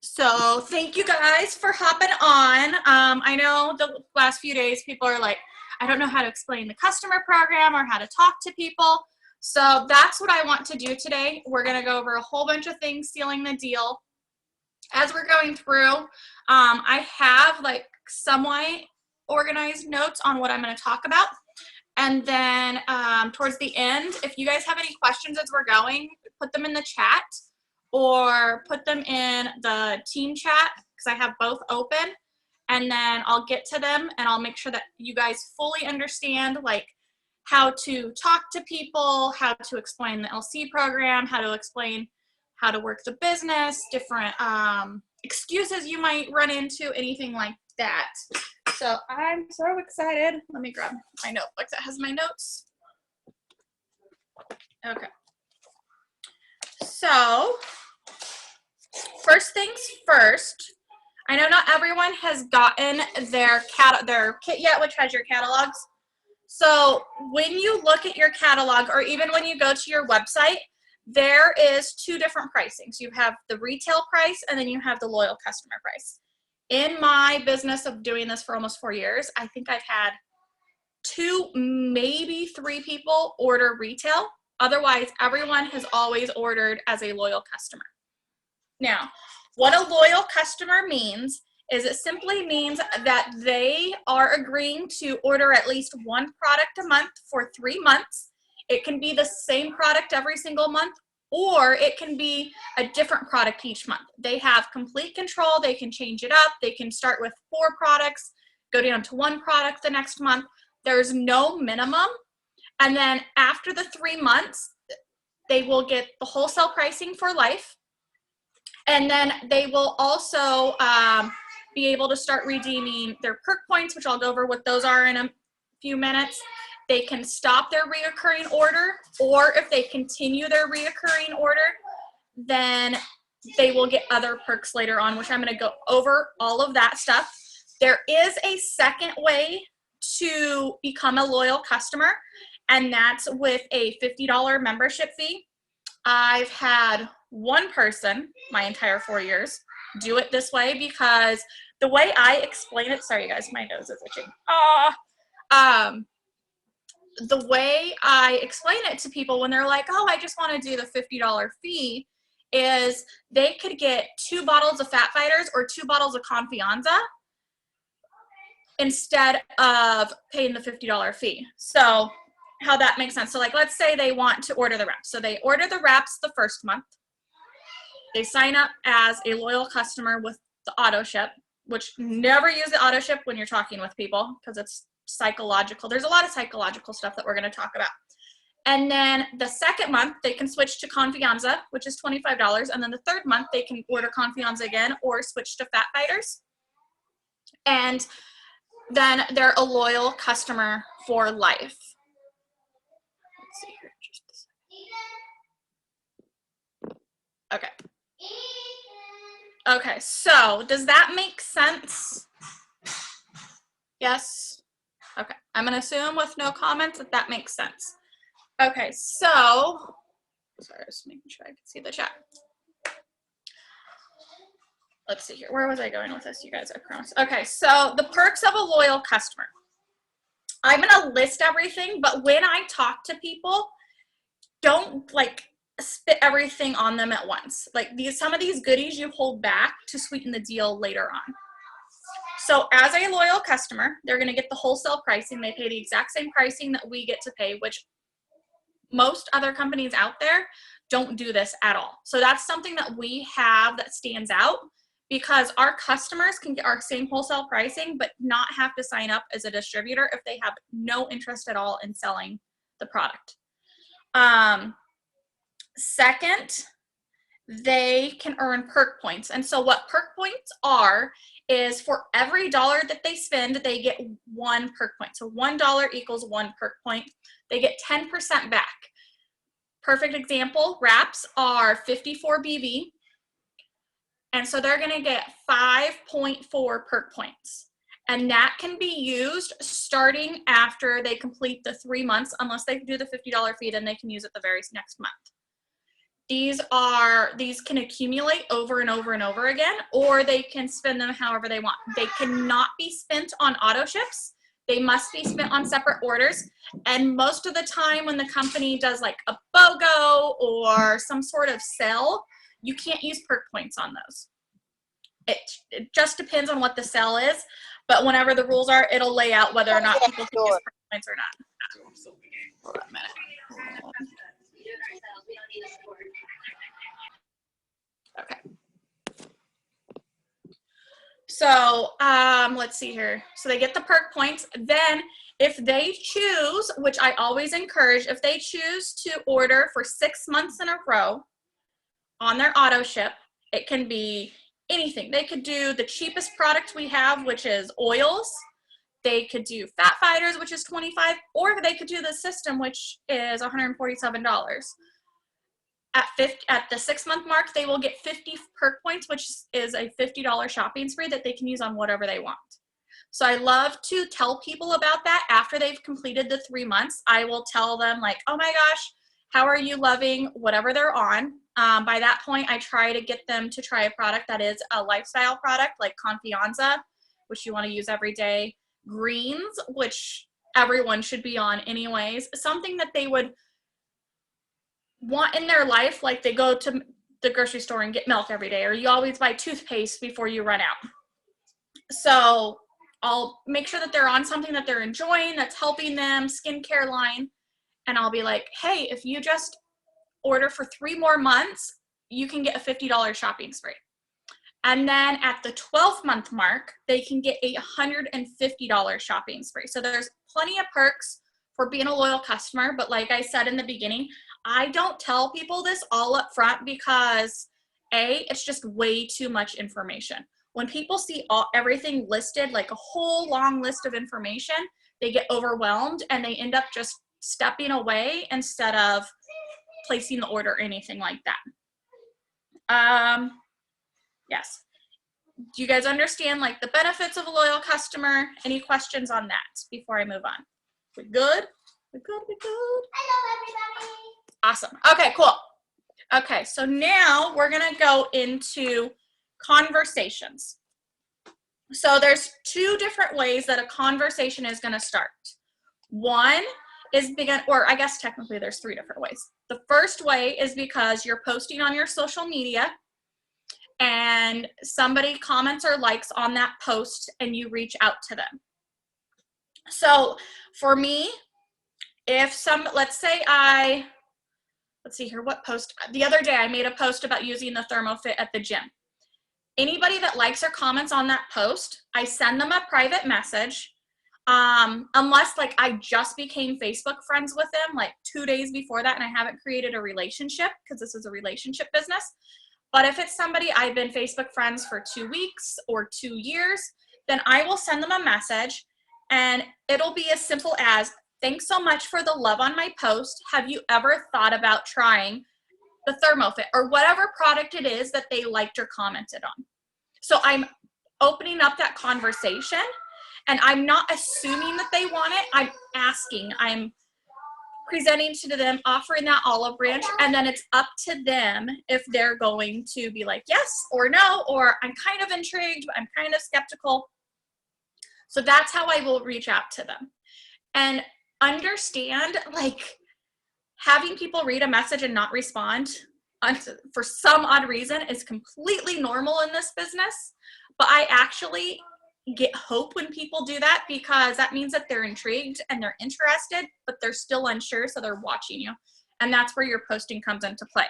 So thank you guys for hopping on. I know the last few days people are like, I don't know how to explain the customer program or how to talk to people. So that's what I want to do today. We're going to go over a whole bunch of things sealing the deal. As we're going through, I have like somewhat organized notes on what I'm going to talk about. And then towards the end, if you guys have any questions as we're going, put them in the chat or put them in the team chat because I have both open. And then I'll get to them and I'll make sure that you guys fully understand like how to talk to people, how to explain the LC program, how to explain how to work the business, different excuses you might run into, anything like that. So I'm so excited. Let me grab my notebook that has my notes. Okay. So first things first, I know not everyone has gotten their kit yet, which has your catalogs. So when you look at your catalog, or even when you go to your website, there is two different pricings. You have the retail price and then you have the loyal customer price. In my business of doing this for almost 4 years, I think I've had 2, maybe 3 people order retail. Otherwise, everyone has always ordered as a loyal customer. Now, what a loyal customer means is it simply means that they are agreeing to order at least one product a month for 3 months. It can be the same product every single month, or it can be a different product each month. They have complete control. They can change it up. They can start with 4 products, go down to 1 product the next month. There's no minimum. And then after the 3 months, they will get the wholesale pricing for life. And then they will also be able to start redeeming their perk points, which I'll go over what those are in a few minutes. They can stop their reoccurring order, or if they continue their reoccurring order, then they will get other perks later on, which I'm going to go over all of that stuff. There is a second way to become a loyal customer, and that's with a $50 membership fee. I've had one person my entire 4 years do it this way because the way I explain it, sorry guys, my nose is itching. The way I explain it to people when they're like, oh, I just want to do the $50 fee, is they could get 2 bottles of Fat Fighters or 2 bottles of Confianza instead of paying the $50 fee. So how that makes sense. So like, let's say they want to order the wraps. So they order the wraps the first month. They sign up as a loyal customer with the auto ship, which never use the auto ship when you're talking with people because it's psychological. There's a lot of psychological stuff that we're going to talk about. And then the second month, they can switch to Confianza, which is $25. And then the third month, they can order Confianza again or switch to Fat Fighters. And then they're a loyal customer for life. Let's see here, just a second. Okay. Okay, so does that make sense? Yes? Okay, I'm going to assume with no comments that that makes sense. Okay, so, sorry, just making sure I can see the chat. Let's see here. Where was I going with this, you guys? I promise. Okay, so the perks of a loyal customer. I'm going to list everything, but when I talk to people, don't like spit everything on them at once. Like some of these goodies you hold back to sweeten the deal later on. So as a loyal customer, they're going to get the wholesale pricing. They pay the exact same pricing that we get to pay, which most other companies out there don't do this at all. So that's something that we have that stands out because our customers can get our same wholesale pricing, but not have to sign up as a distributor if they have no interest at all in selling the product. Second, they can earn perk points. And so what perk points are is for every dollar that they spend, they get 1 perk point. So $1 equals 1 perk point. They get 10% back. Perfect example, wraps are 54 BB. And so they're going to get 5.4 perk points. And that can be used starting after they complete the 3 months, unless they do the $50 fee, then they can use it the very next month. these can accumulate over and over and over again, or they can spend them however they want. They cannot be spent on auto ships. They must be spent on separate orders. And most of the time when the company does like a BOGO or some sort of sale, you can't use perk points on those. It just depends on what the sale is, but whenever the rules are, it'll lay out whether or not people can use perk points or not. Hold on a minute. Okay. So let's see here. So they get the perk points. Then if they choose, which I always encourage, if they choose to order for 6 months in a row on their auto ship, it can be anything. They could do the cheapest product we have, which is oils. They could do Fat Fighters, which is $25, or they could do the system, which is $147. At the 6 month mark, they will get 50 perk points, which is a $50 shopping spree that they can use on whatever they want. So I love to tell people about that after they've completed the 3 months. I will tell them like, oh my gosh, how are you loving whatever they're on? By that point, I try to get them to try a product that is a lifestyle product like Confianza, which you want to use every day. Greens, which everyone should be on anyways. Something that they would want in their life, like they go to the grocery store and get milk every day, or you always buy toothpaste before you run out. So I'll make sure that they're on something that they're enjoying, that's helping them, skincare line, and I'll be like, hey, if you just order for 3 more months, you can get a $50 shopping spree. And then at the 12th month mark, they can get a $150 shopping spree. So there's plenty of perks for being a loyal customer, but like I said in the beginning, I don't tell people this all up front because it's just way too much information. When people see everything listed, like a whole long list of information, they get overwhelmed and they end up just stepping away instead of placing the order or anything like that. Yes. Do you guys understand like the benefits of a loyal customer? Any questions on that before I move on? We good? We good? We good? Hello, everybody. Awesome. Okay, cool. Okay, so now we're going to go into conversations. So there's 2 different ways that a conversation is going to start. One is or I guess technically there's 3 different ways. The first way is because you're posting on your social media and somebody comments or likes on that post and you reach out to them. So for me, if let's say let's see here, what post? The other day I made a post about using the ThermoFit at the gym. Anybody that likes or comments on that post, I send them a private message. Unless like I just became Facebook friends with them like 2 days before that and I haven't created a relationship because this is a relationship business. But if it's somebody I've been Facebook friends for 2 weeks or 2 years, then I will send them a message and it'll be as simple as, thanks so much for the love on my post. Have you ever thought about trying the ThermoFit or whatever product it is that they liked or commented on? So I'm opening up that conversation and I'm not assuming that they want it. I'm asking, I'm presenting to them, offering that olive branch, and then it's up to them if they're going to be like yes or no, or I'm kind of intrigued, but I'm kind of skeptical. So that's how I will reach out to them. And understand, like, having people read a message and not respond for some odd reason is completely normal in this business. But I actually get hope when people do that because that means that they're intrigued and they're interested, but they're still unsure, so they're watching you. And that's where your posting comes into play.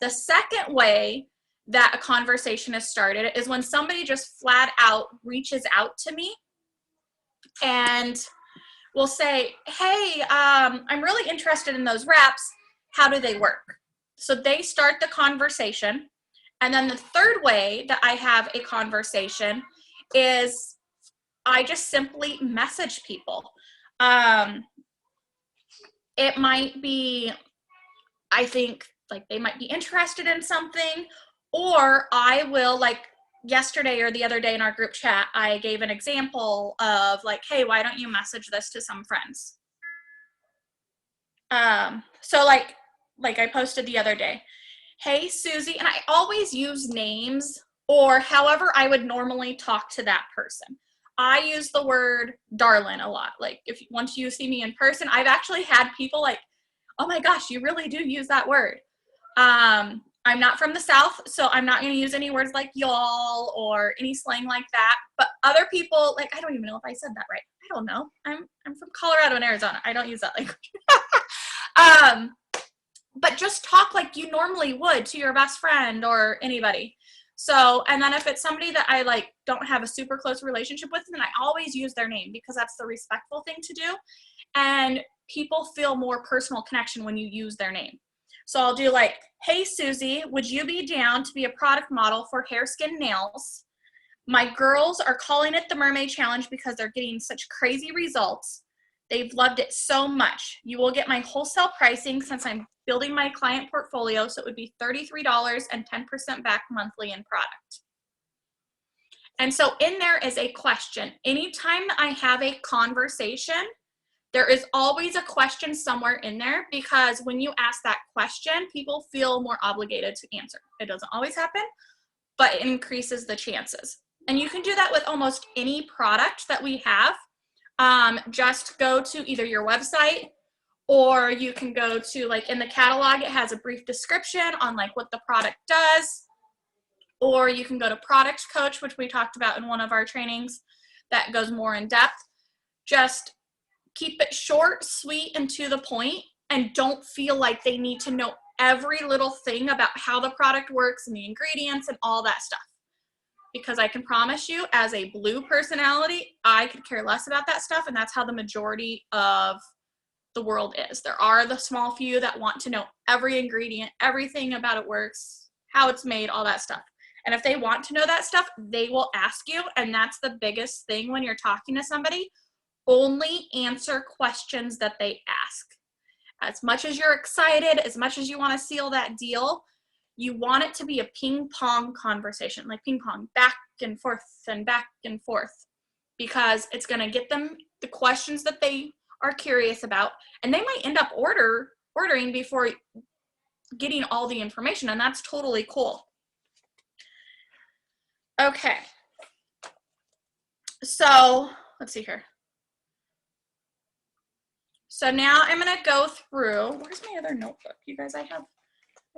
The second way that a conversation is started is when somebody just flat out reaches out to me and will say, hey, I'm really interested in those wraps. How do they work? So they start the conversation. And then the third way that I have a conversation is I just simply message people. It might be, I think, like they might be interested in something, or I will, like yesterday or the other day in our group chat, I gave an example of like, hey, why don't you message this to some friends? So like I posted the other day, hey, Susie, and I always use names or however I would normally talk to that person. I use the word darling a lot. Like if once you see me in person, I've actually had people like, oh my gosh, you really do use that word. I'm not from the South, so I'm not going to use any words like y'all or any slang like that. But other people, like, I don't even know if I said that right. I don't know. I'm from Colorado and Arizona. I don't use that language. But just talk like you normally would to your best friend or anybody. So, and then if it's somebody that I like don't have a super close relationship with, then I always use their name because that's the respectful thing to do. And people feel more personal connection when you use their name. So I'll do like, hey, Susie, would you be down to be a product model for hair, skin, nails? My girls are calling it the Mermaid Challenge because they're getting such crazy results. They've loved it so much. You will get my wholesale pricing since I'm building my client portfolio, so it would be $33 and 10% back monthly in product. And so in there is a question. Anytime I have a conversation, there is always a question somewhere in there because when you ask that question, people feel more obligated to answer. It doesn't always happen, but it increases the chances. And you can do that with almost any product that we have. Just go to either your website or you can go to like in the catalog, it has a brief description on like what the product does. Or you can go to Product Coach, which we talked about in one of our trainings that goes more in depth. Just keep it short, sweet, and to the point, and don't feel like they need to know every little thing about how the product works and the ingredients and all that stuff. Because I can promise you, as a blue personality, I could care less about that stuff, and that's how the majority of the world is. There are the small few that want to know every ingredient, everything about it works, how it's made, all that stuff. And if they want to know that stuff, they will ask you, and that's the biggest thing when you're talking to somebody. Only answer questions that they ask. As much as you're excited, as much as you want to seal that deal, you want it to be a ping pong conversation, like ping pong, back and forth and back and forth, because it's going to get them the questions that they are curious about, and they might end up ordering before getting all the information, and that's totally cool. Okay. So let's see here. So now I'm going to go through, where's my other notebook? You guys, I have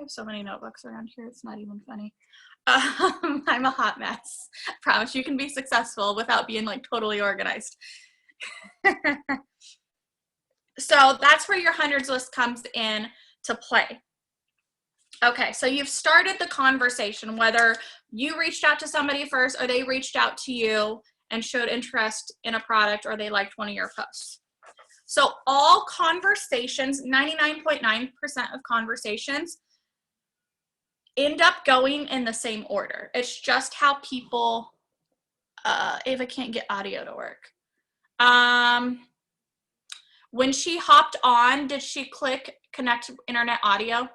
so many notebooks around here. It's not even funny. I'm a hot mess. I promise you can be successful without being like totally organized. So that's where your hundreds list comes in to play. Okay, so you've started the conversation, whether you reached out to somebody first or they reached out to you and showed interest in a product or they liked one of your posts. So all conversations, 99.9% of conversations end up going in the same order. It's just how people, Ava can't get audio to work. When she hopped on, did she click connect internet audio?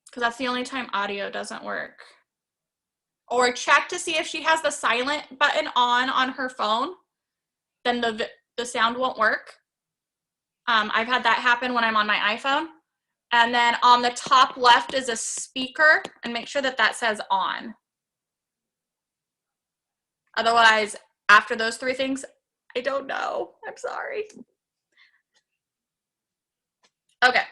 Because that's the only time audio doesn't work. Or check to see if she has the silent button on her phone, then the sound won't work. I've had that happen when I'm on my iPhone. And then on the top left is a speaker, and make sure that that says on. Otherwise, after those three things, I don't know. I'm sorry. Okay.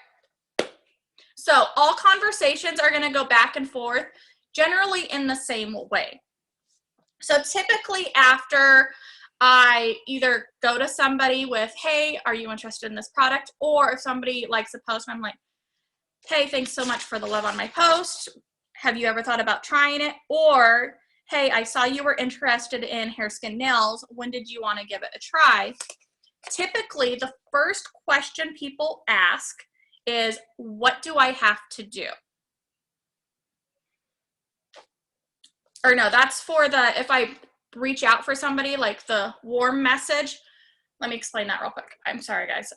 So all conversations are going to go back and forth, generally in the same way. So typically after I either go to somebody with, hey, are you interested in this product? Or if somebody likes a post and I'm like, hey, thanks so much for the love on my post. Have you ever thought about trying it? Or, hey, I saw you were interested in hair, skin, nails. When did you want to give it a try? Typically, the first question people ask is, what do I have to do? Or no, that's for the, if I reach out for somebody, like the warm message. Let me explain that real quick. I'm sorry, guys.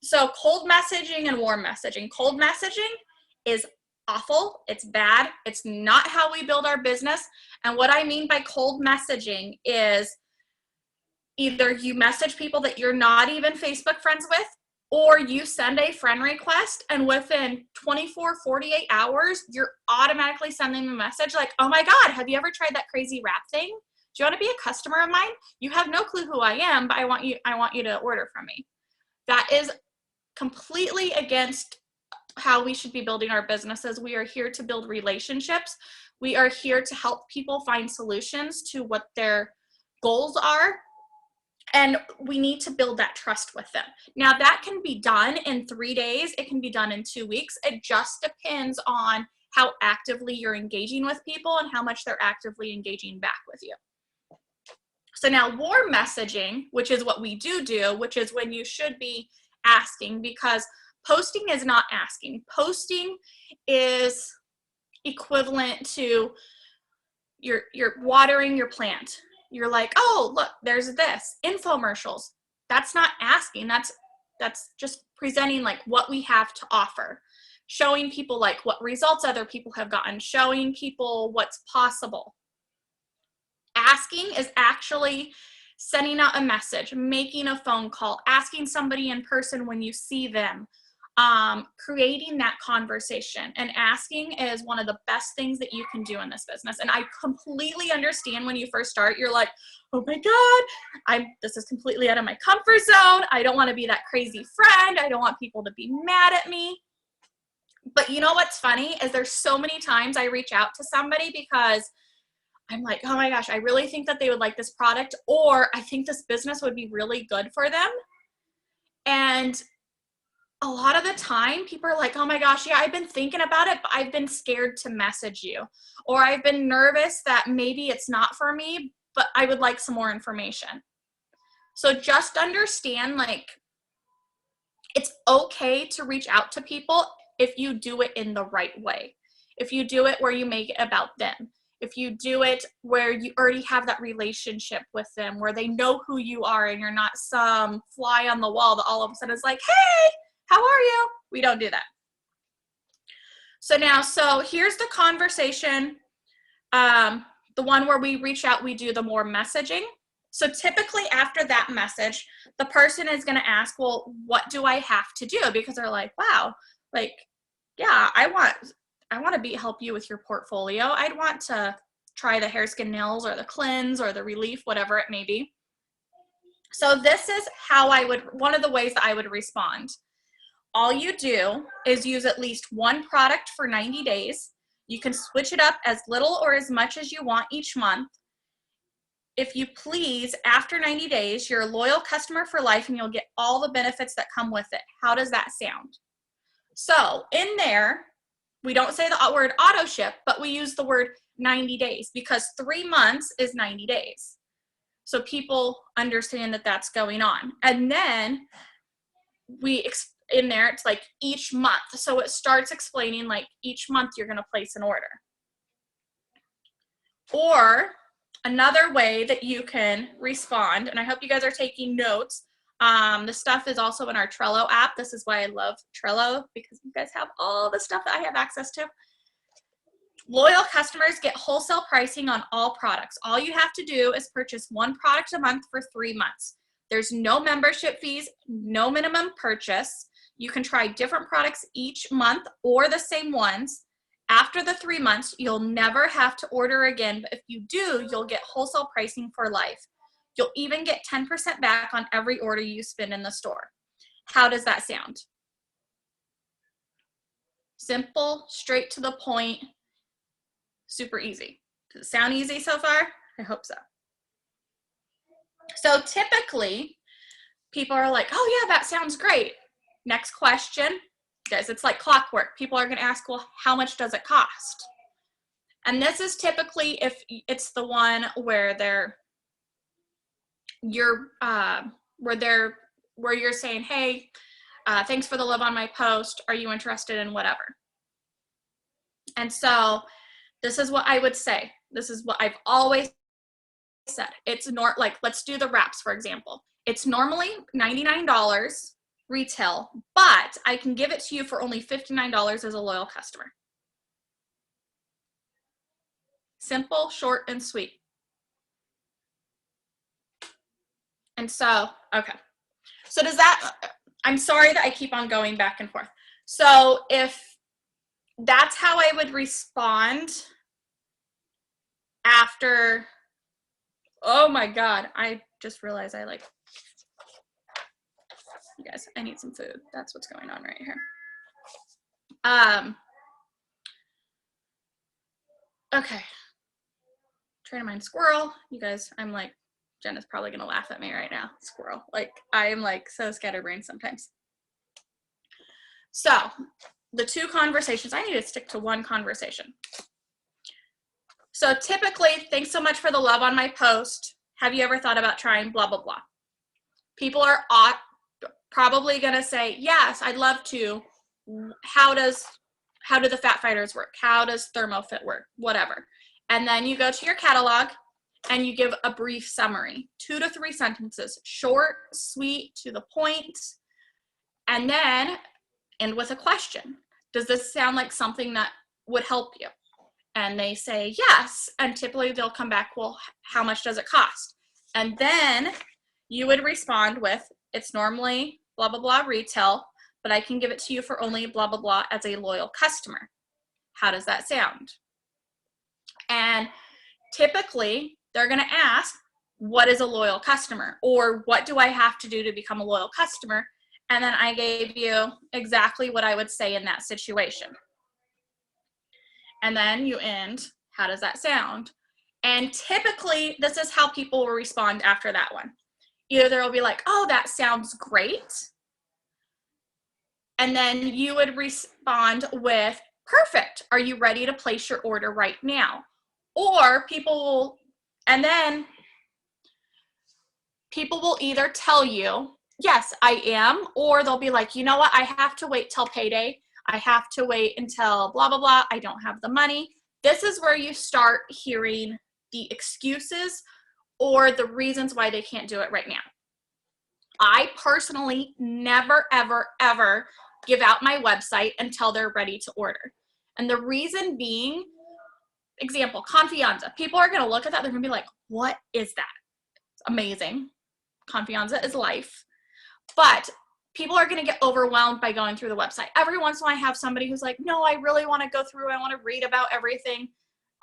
So cold messaging and warm messaging. Cold messaging is awful. It's bad. It's not how we build our business. And what I mean by cold messaging is either you message people that you're not even Facebook friends with, Or you send a friend request and within 24, 48 hours, you're automatically sending them a message like, oh my God, have you ever tried that crazy wrap thing? Do you want to be a customer of mine? You have no clue who I am, but I want you to order from me. That is completely against how we should be building our businesses. We are here to build relationships. We are here to help people find solutions to what their goals are. And we need to build that trust with them. Now that can be done in 3 days. It can be done in 2 weeks. It just depends on how actively you're engaging with people and how much they're actively engaging back with you. So now warm messaging, which is what we do, which is when you should be asking, because posting is not asking. Posting is equivalent to you're watering your plant. You're like, oh, look, there's this. Infomercials. That's not asking. That's just presenting like what we have to offer. Showing people like what results other people have gotten. Showing people what's possible. Asking is actually sending out a message, making a phone call, asking somebody in person when you see them, creating that conversation. And asking is one of the best things that you can do in this business. And I completely understand when you first start, you're like, oh my God, this is completely out of my comfort zone. I don't want to be that crazy friend. I don't want people to be mad at me. But you know what's funny is there's so many times I reach out to somebody because I'm like, oh my gosh, I really think that they would like this product, or I think this business would be really good for them. And a lot of the time people are like, oh my gosh, yeah, I've been thinking about it, but I've been scared to message you. Or I've been nervous that maybe it's not for me, but I would like some more information. So just understand, like, it's okay to reach out to people if you do it in the right way. If you do it where you make it about them. If you do it where you already have that relationship with them, where they know who you are and you're not some fly on the wall that all of a sudden is like, hey, how are you? We don't do that. So here's the conversation. The one where we reach out, we do the more messaging. So typically after that message, the person is going to ask, well, what do I have to do? Because they're like, wow, like, yeah, I want to help you with your portfolio. I'd want to try the hair, skin, nails, or the cleanse, or the relief, whatever it may be. So this is one of the ways that I would respond. All you do is use at least one product for 90 days. You can switch it up as little or as much as you want each month. If you please, after 90 days, you're a loyal customer for life and you'll get all the benefits that come with it. How does that sound? So in there, we don't say the word auto ship, but we use the word 90 days because 3 months is 90 days. So people understand that that's going on. And then in there, it's like each month. So it starts explaining like each month you're going to place an order. Or another way that you can respond, and I hope you guys are taking notes. The stuff is also in our Trello app. This is why I love Trello, because you guys have all the stuff that I have access to. Loyal customers get wholesale pricing on all products. All you have to do is purchase one product a month for 3 months. There's no membership fees, no minimum purchase. You can try different products each month or the same ones. After the 3 months, you'll never have to order again, but if you do, you'll get wholesale pricing for life. You'll even get 10% back on every order you spend in the store. How does that sound? Simple, straight to the point, super easy. Does it sound easy so far? I hope so. So typically, people are like, oh yeah, that sounds great. Next question, guys, it's like clockwork. People are going to ask, well, how much does it cost? And this is typically if it's the one where you're saying, hey, thanks for the love on my post. Are you interested in whatever? And so this is what I would say. This is what I've always said. It's like, let's do the wraps, for example. It's normally $99 retail, but I can give it to you for only $59 as a loyal customer. Simple, short, and sweet. And so, okay. So does that, I'm sorry that I keep on going back and forth. So if that's how I would respond after, oh my God, I just realized you guys, I need some food. That's what's going on right here. Okay. Trying to mind squirrel. You guys, I'm like, Jenna's probably gonna laugh at me right now. Squirrel. Like, I'm like so scatterbrained sometimes. So, the two conversations, I need to stick to one conversation. So typically, thanks so much for the love on my post. Have you ever thought about trying blah, blah, blah? People are probably gonna say, yes, I'd love to. How do the fat fighters work? How does ThermoFit work? Whatever. And then you go to your catalog and you give a brief summary, 2 to 3 sentences, short, sweet, to the point, and then end with a question. Does this sound like something that would help you? And they say yes, and typically they'll come back, well, how much does it cost? And then you would respond with, it's normally blah, blah, blah retail, but I can give it to you for only blah, blah, blah as a loyal customer. How does that sound? And typically they're going to ask, what is a loyal customer? Or what do I have to do to become a loyal customer? And then I gave you exactly what I would say in that situation. And then you end, how does that sound? And typically, this is how people will respond after that one. Either they'll be like, oh, that sounds great. And then you would respond with, perfect. Are you ready to place your order right now? Or people will, and then people will either tell you, yes, I am, or they'll be like, you know what, I have to wait till payday. I have to wait until blah, blah, blah. I don't have the money. This is where you start hearing the excuses or the reasons why they can't do it right now. I personally never, ever, ever give out my website until they're ready to order. And the reason being, example, Confianza. People are going to look at that. They're going to be like, what is that? It's amazing. Confianza is life. But people are going to get overwhelmed by going through the website. Every once in a while I have somebody who's like, no, I really want to go through. I want to read about everything.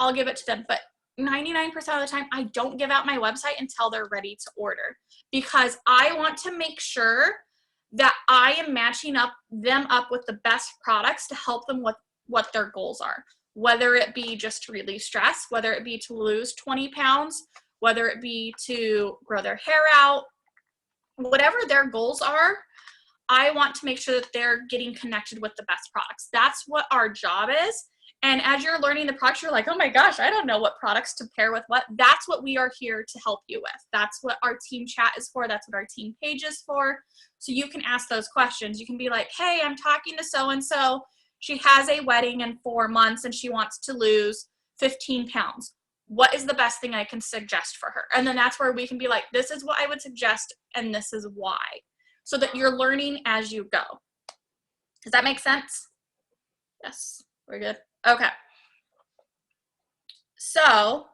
I'll give it to them. But 99% of the time, I don't give out my website until they're ready to order, because I want to make sure that I am matching them up with the best products to help them with what their goals are, whether it be just to relieve stress, whether it be to lose 20 pounds, whether it be to grow their hair out, whatever their goals are. I want to make sure that they're getting connected with the best products. That's what our job is. And as you're learning the products, you're like, oh my gosh, I don't know what products to pair with what. That's what we are here to help you with. That's what our team chat is for. That's what our team page is for. So you can ask those questions. You can be like, hey, I'm talking to so-and-so. She has a wedding in 4 months and she wants to lose 15 pounds. What is the best thing I can suggest for her? And then that's where we can be like, this is what I would suggest and this is why. So that you're learning as you go. Does that make sense? Yes, we're good. Okay. So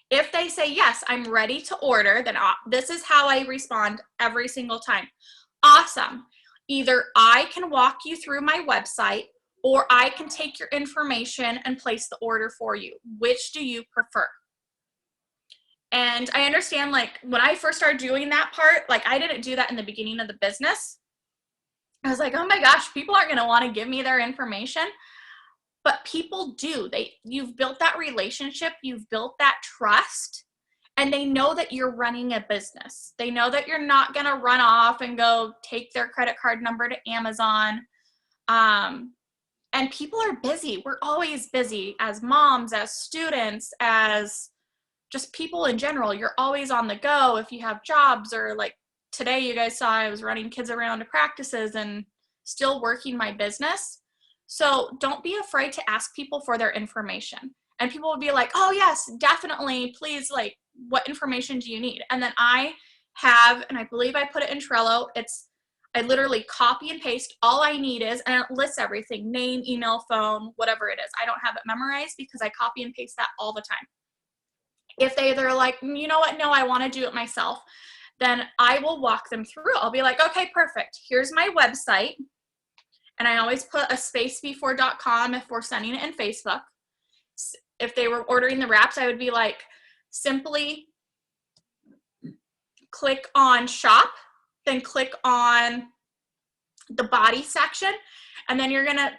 if they say, yes, I'm ready to order, then this is how I respond every single time. Awesome. Either I can walk you through my website or I can take your information and place the order for you. Which do you prefer? And I understand, like, when I first started doing that part, like, I didn't do that in the beginning of the business. I was like, oh my gosh, people aren't going to want to give me their information. But people do. You've built that relationship, you've built that trust, and they know that you're running a business. They know that you're not going to run off and go take their credit card number to Amazon. And people are busy. We're always busy as moms, as students, as just people in general. You're always on the go if you have jobs, or like today you guys saw I was running kids around to practices and still working my business. So don't be afraid to ask people for their information. And people will be like, oh yes, definitely, please, like, what information do you need? And then I have, and I believe I put it in Trello, I literally copy and paste all I need is, and it lists everything, name, email, phone, whatever it is. I don't have it memorized because I copy and paste that all the time. If they're like, you know what, no, I want to do it myself, then I will walk them through. I'll be like, okay, perfect. Here's my website. And I always put a space before .com if we're sending it in Facebook. If they were ordering the wraps, I would be like, simply click on shop, then click on the body section, and then you're gonna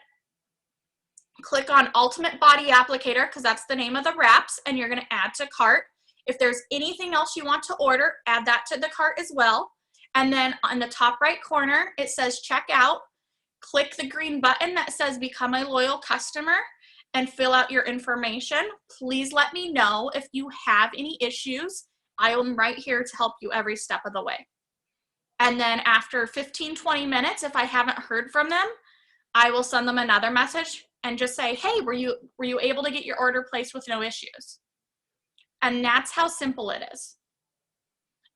click on Ultimate Body Applicator, because that's the name of the wraps, and you're gonna add to cart. If there's anything else you want to order, add that to the cart as well. And then on the top right corner, it says checkout. Click the green button that says become a loyal customer and fill out your information. Please let me know if you have any issues. I am right here to help you every step of the way. And then after 15-20 minutes, if I haven't heard from them, I will send them another message and just say, hey, were you able to get your order placed with no issues? And that's how simple it is.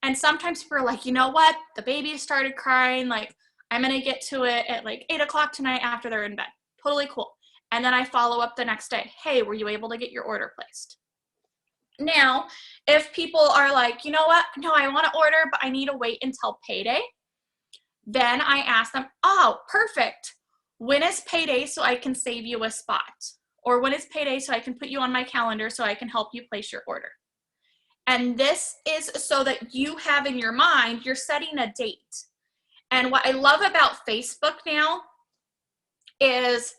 And sometimes people are like, you know what? The baby started crying. Like, I'm going to get to it at like 8 o'clock tonight after they're in bed. Totally cool. And then I follow up the next day. Hey, were you able to get your order placed? Now, if people are like, you know what? No, I want to order, but I need to wait until payday. Then I ask them, oh, perfect. When is payday so I can save you a spot? Or when is payday so I can put you on my calendar so I can help you place your order? And this is so that you have in your mind, you're setting a date. And what I love about Facebook now is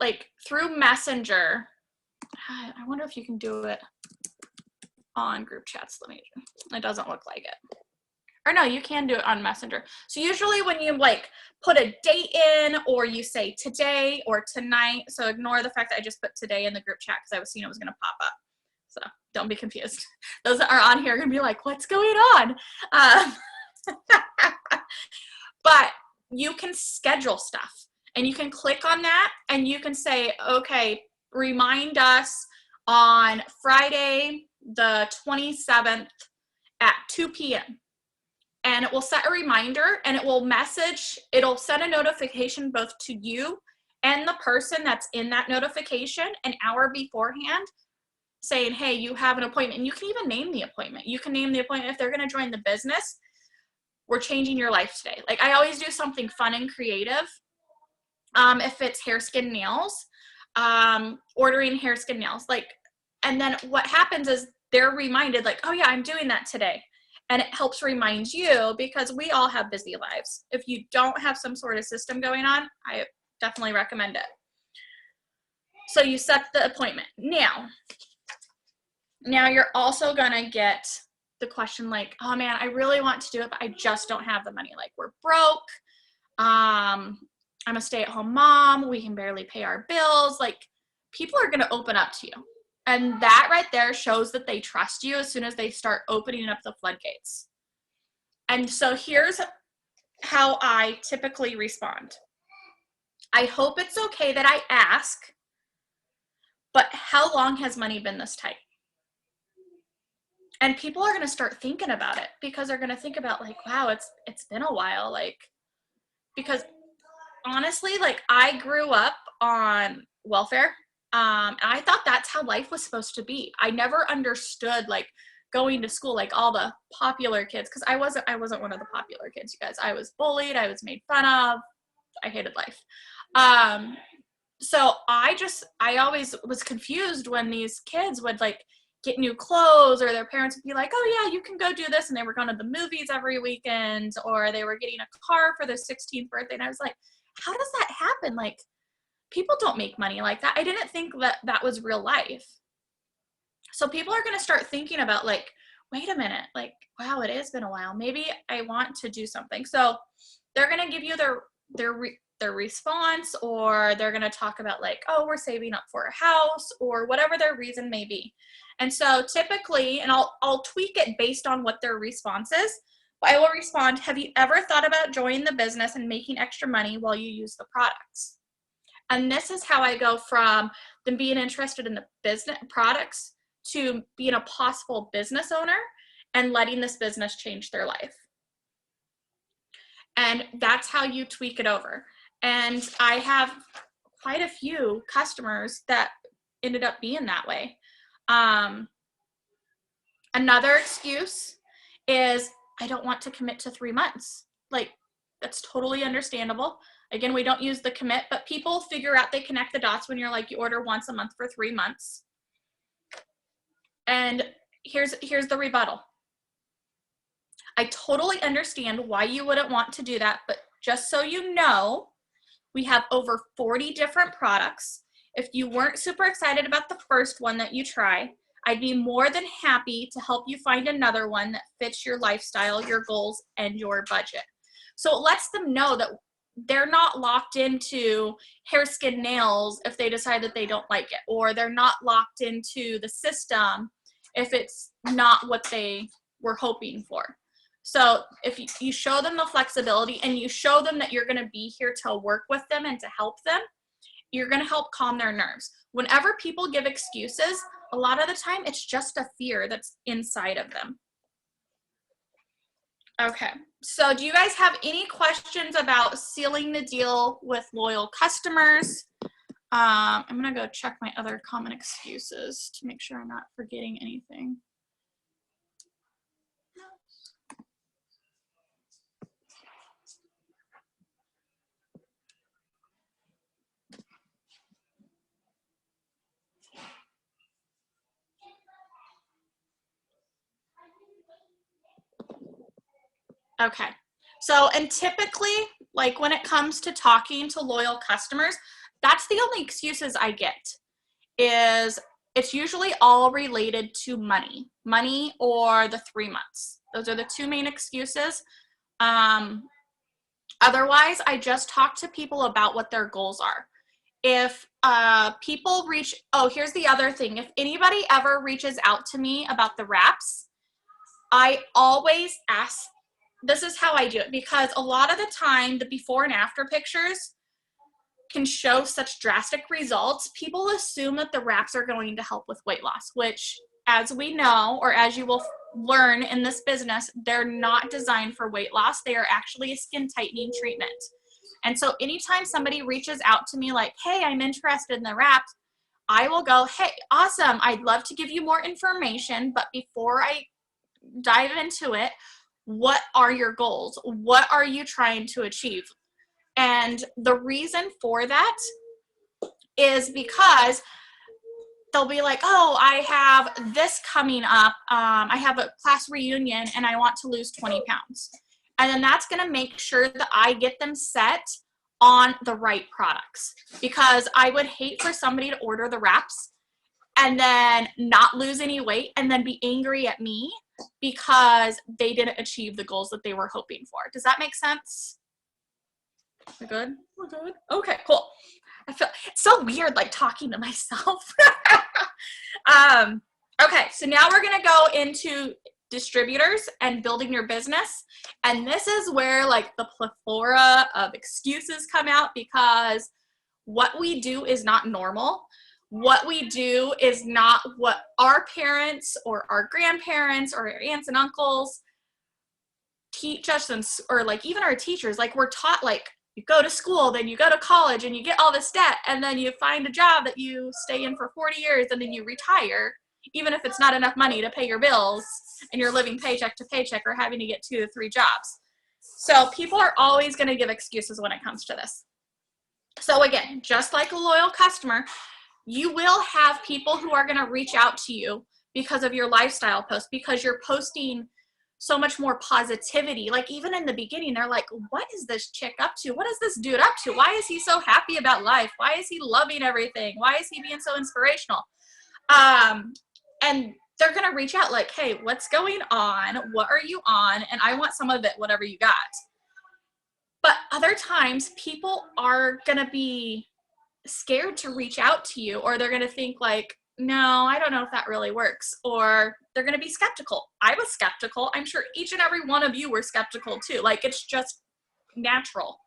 like through Messenger, I wonder if you can do it on group chats. It doesn't look like it. Or no, you can do it on Messenger. So usually when you like put a date in, or you say today or tonight, so ignore the fact that I just put today in the group chat because I was seeing it was going to pop up. So don't be confused. Those that are on here are going to be like, what's going on? But you can schedule stuff and you can click on that and you can say, okay, remind us on Friday, the 27th at 2 p.m. And it will set a reminder and it will it'll send a notification both to you and the person that's in that notification an hour beforehand saying, hey, you have an appointment. And you can even name the appointment. You can name the appointment if they're going to join the business. We're changing your life today. Like I always do something fun and creative. If it's hair, skin, nails, ordering hair, skin, nails, and then what happens is they're reminded like, oh yeah, I'm doing that today. And it helps remind you because we all have busy lives. If you don't have some sort of system going on, I definitely recommend it. So you set the appointment. Now you're also gonna get the question like, oh man, I really want to do it, but I just don't have the money. Like we're broke. I'm a stay-at-home mom. We can barely pay our bills. Like people are gonna open up to you. And that right there shows that they trust you as soon as they start opening up the floodgates. And so here's how I typically respond. I hope it's okay that I ask, but how long has money been this tight? And people are going to start thinking about it because they're going to think about like, wow, it's been a while. Like, because honestly, like I grew up on welfare. And I thought that's how life was supposed to be. I never understood like going to school, like all the popular kids. Cause I wasn't one of the popular kids, you guys. I was bullied. I was made fun of. I hated life. So I always was confused when these kids would like get new clothes or their parents would be like, oh yeah, you can go do this. And they were going to the movies every weekend or they were getting a car for their 16th birthday. And I was like, how does that happen? Like, people don't make money like that. I didn't think that was real life. So people are going to start thinking about like, wait a minute, like, wow, it has been a while. Maybe I want to do something. So they're going to give you their response, or they're going to talk about like, oh, we're saving up for a house, or whatever their reason may be. And so typically, and I'll tweak it based on what their response is, but I will respond, have you ever thought about joining the business and making extra money while you use the products? And this is how I go from them being interested in the business products to being a possible business owner and letting this business change their life. And that's how you tweak it over. And I have quite a few customers that ended up being that way. Another excuse is I don't want to commit to 3 months. Like, that's totally understandable. Again, we don't use the commit, but people figure out, they connect the dots when you're like, you order once a month for 3 months. And here's the rebuttal. I totally understand why you wouldn't want to do that, but just so you know, we have over 40 different products. If you weren't super excited about the first one that you try, I'd be more than happy to help you find another one that fits your lifestyle, your goals, and your budget. So it lets them know that they're not locked into hair, skin, nails if they decide that they don't like it, or they're not locked into the system if it's not what they were hoping for. So if you show them the flexibility and you show them that you're going to be here to work with them and to help them, you're going to help calm their nerves. Whenever people give excuses, a lot of the time it's just a fear that's inside of them. Okay, so do you guys have any questions about sealing the deal with loyal customers? I'm going to go check my other common excuses to make sure I'm not forgetting anything. Okay, so and typically, like when it comes to talking to loyal customers, that's the only excuses I get, is it's usually all related to money or the 3 months. Those are the two main excuses. Otherwise, I just talk to people about what their goals are. If people reach, oh, here's the other thing. If anybody ever reaches out to me about the wraps, I always ask, this is how I do it, because a lot of the time the before and after pictures can show such drastic results. People assume that the wraps are going to help with weight loss, which, as we know, or as you will learn in this business, they're not designed for weight loss. They are actually a skin tightening treatment. And so anytime somebody reaches out to me like, hey, I'm interested in the wraps, I will go, hey, awesome, I'd love to give you more information, but before I dive into it, what are your goals? What are you trying to achieve? And the reason for that is because they'll be like, oh, I have this coming up. I have a class reunion and I want to lose 20 pounds. And then that's going to make sure that I get them set on the right products, because I would hate for somebody to order the wraps and then not lose any weight and then be angry at me because they didn't achieve the goals that they were hoping for. Does that make sense? We're good? We're good? Okay, cool. I feel it's so weird, like talking to myself. Okay, so now we're gonna go into distributors and building your business. And this is where like the plethora of excuses come out, because what we do is not normal. What we do is not what our parents or our grandparents or our aunts and uncles teach us, or like even our teachers. Like we're taught, like you go to school, then you go to college and you get all this debt, and then you find a job that you stay in for 40 years and then you retire, even if it's not enough money to pay your bills and you're living paycheck to paycheck or having to get 2 to 3 jobs. So people are always going to give excuses when it comes to this. So again, just like a loyal customer, you will have people who are going to reach out to you because of your lifestyle post, because you're posting so much more positivity. Like even in the beginning, they're like, what is this chick up to? What is this dude up to? Why is he so happy about life? Why is he loving everything? Why is he being so inspirational? And they're going to reach out like, hey, what's going on? What are you on? And I want some of it, whatever you got. But other times people are going to be scared to reach out to you, or they're going to think like, no, I don't know if that really works, or they're going to be skeptical. I was skeptical. I'm sure each and every one of you were skeptical too. Like it's just natural.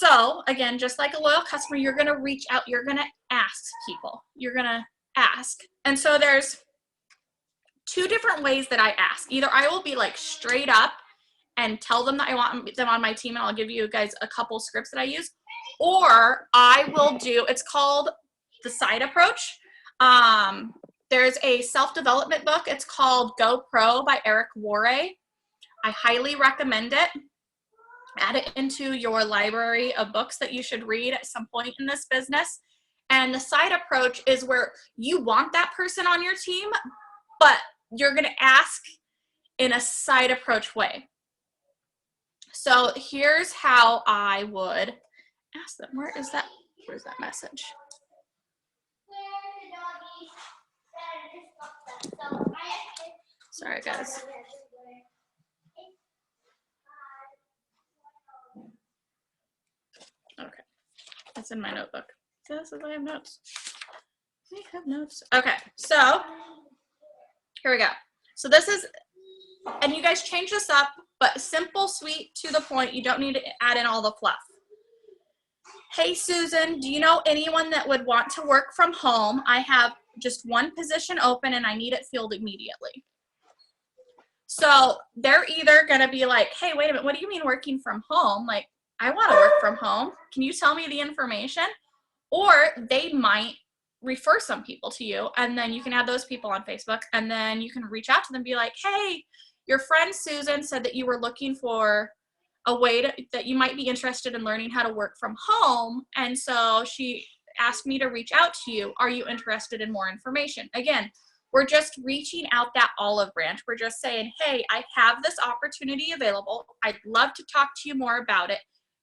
So again, just like a loyal customer, you're going to reach out, you're going to ask people, you're going to ask. And so there's 2 different ways that I ask. Either I will be like straight up and tell them that I want them on my team, and I'll give you guys a couple scripts that I use, or I will do, it's called the side approach. There's a self-development book. It's called Go Pro by Eric Worre. I highly recommend it. Add it into your library of books that you should read at some point in this business. And the side approach is where you want that person on your team, but you're going to ask in a side approach way. So here's how I would ask them. Where's that message? Sorry, guys. Okay, it's in my notebook. This is I have notes. I have notes. Okay, so here we go. So this is, and you guys change this up, but simple, sweet, to the point. You don't need to add in all the fluff. Hey, Susan, do you know anyone that would want to work from home? I have just one position open and I need it filled immediately. So they're either going to be like, hey, wait a minute, what do you mean working from home? Like, I want to work from home. Can you tell me the information? Or they might refer some people to you, and then you can add those people on Facebook, and then you can reach out to them and be like, hey, your friend Susan said that you were looking for a way that you might be interested in learning how to work from home, and so she asked me to reach out to you. Are you interested in more information? Again, we're just reaching out that olive branch. We're just saying, hey, I have this opportunity available. I'd love to talk to you more about it.